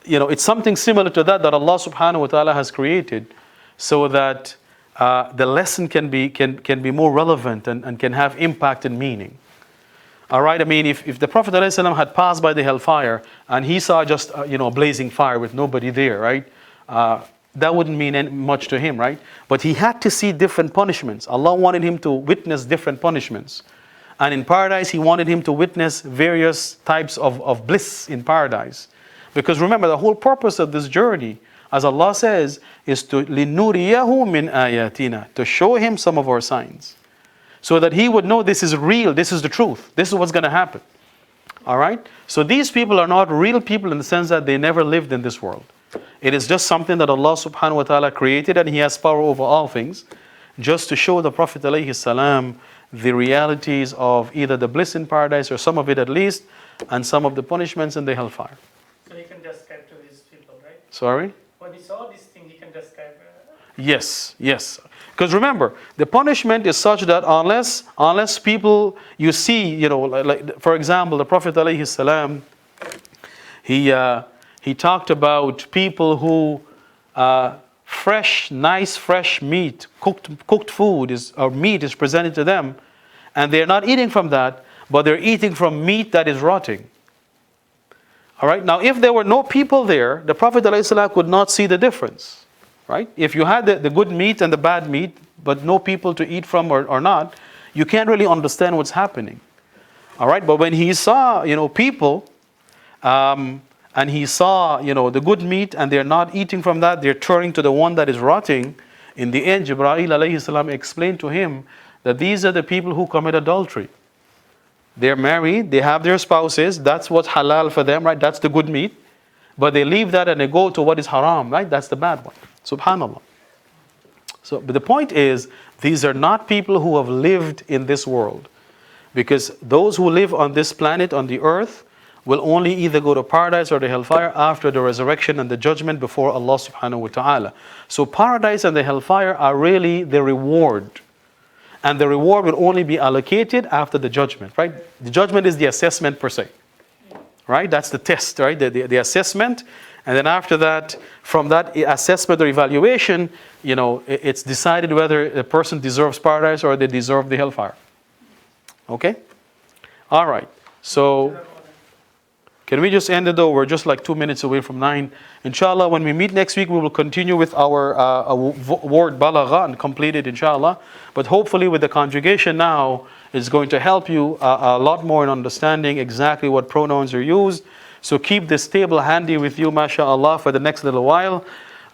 It's something similar to that Allah subhanahu wa ta'ala has created so that the lesson can be more relevant and can have impact and meaning. All right, I mean, if the Prophet ﷺ had passed by the hellfire and he saw just a blazing fire with nobody there, right? That wouldn't mean much to him, right? But he had to see different punishments. Allah wanted him to witness different punishments. And in paradise, he wanted him to witness various types of bliss in paradise. Because remember, the whole purpose of this journey, as Allah says, is to لِنُرِيَهُ مِنْ آيَاتِنَا, to show him some of our signs. So that he would know this is real, this is the truth, this is what's going to happen. All right? So these people are not real people in the sense that they never lived in this world. It is just something that Allah subhanahu wa ta'ala created, and He has power over all things, just to show the Prophet alayhi salam the realities of either the bliss in paradise, or some of it at least, and some of the punishments in the hellfire. So he can describe to his people, right? Sorry? When he saw this thing, he can describe. Yes. Because remember, the punishment is such that unless people, you see, like for example, the Prophet alayhi salam, He talked about people who nice fresh meat, cooked food or meat is presented to them, and they're not eating from that, but they're eating from meat that is rotting. All right. Now, if there were no people there, the Prophet ﷺ could not see the difference. Right? If you had the good meat and the bad meat, but no people to eat from or not, you can't really understand what's happening. All right. But when he saw, people, and he saw, the good meat, and they're not eating from that, they're turning to the one that is rotting. In the end, Jibreel alayhi salam explained to him that these are the people who commit adultery. They're married, they have their spouses, that's what's halal for them, right? That's the good meat. But they leave that and they go to what is haram, right? That's the bad one. Subhanallah. But the point is, these are not people who have lived in this world. Because those who live on this planet, on the earth, will only either go to paradise or the hellfire after the resurrection and the judgment before Allah subhanahu wa ta'ala. So paradise and the hellfire are really the reward. And the reward will only be allocated after the judgment, right? The judgment is the assessment per se. Right? That's the test, right? The assessment. And then after that, from that assessment or evaluation, it's decided whether the person deserves paradise or they deserve the hellfire. Okay? All right. So, can we just end it though? We're just like 2 minutes away from 9. Inshallah, when we meet next week, we will continue with our word balagha and complete it, inshallah. But hopefully with the conjugation now, it's going to help you a lot more in understanding exactly what pronouns are used. So keep this table handy with you, mashallah, for the next little while.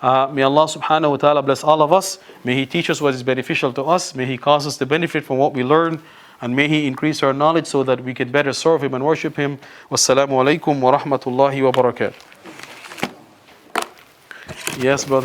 May Allah subhanahu wa ta'ala bless all of us. May He teach us what is beneficial to us. May He cause us to benefit from what we learn. And may He increase our knowledge so that we can better serve Him and worship Him. Wassalamu alaikum wa rahmatullahi wa barakatuh. Yes, brother.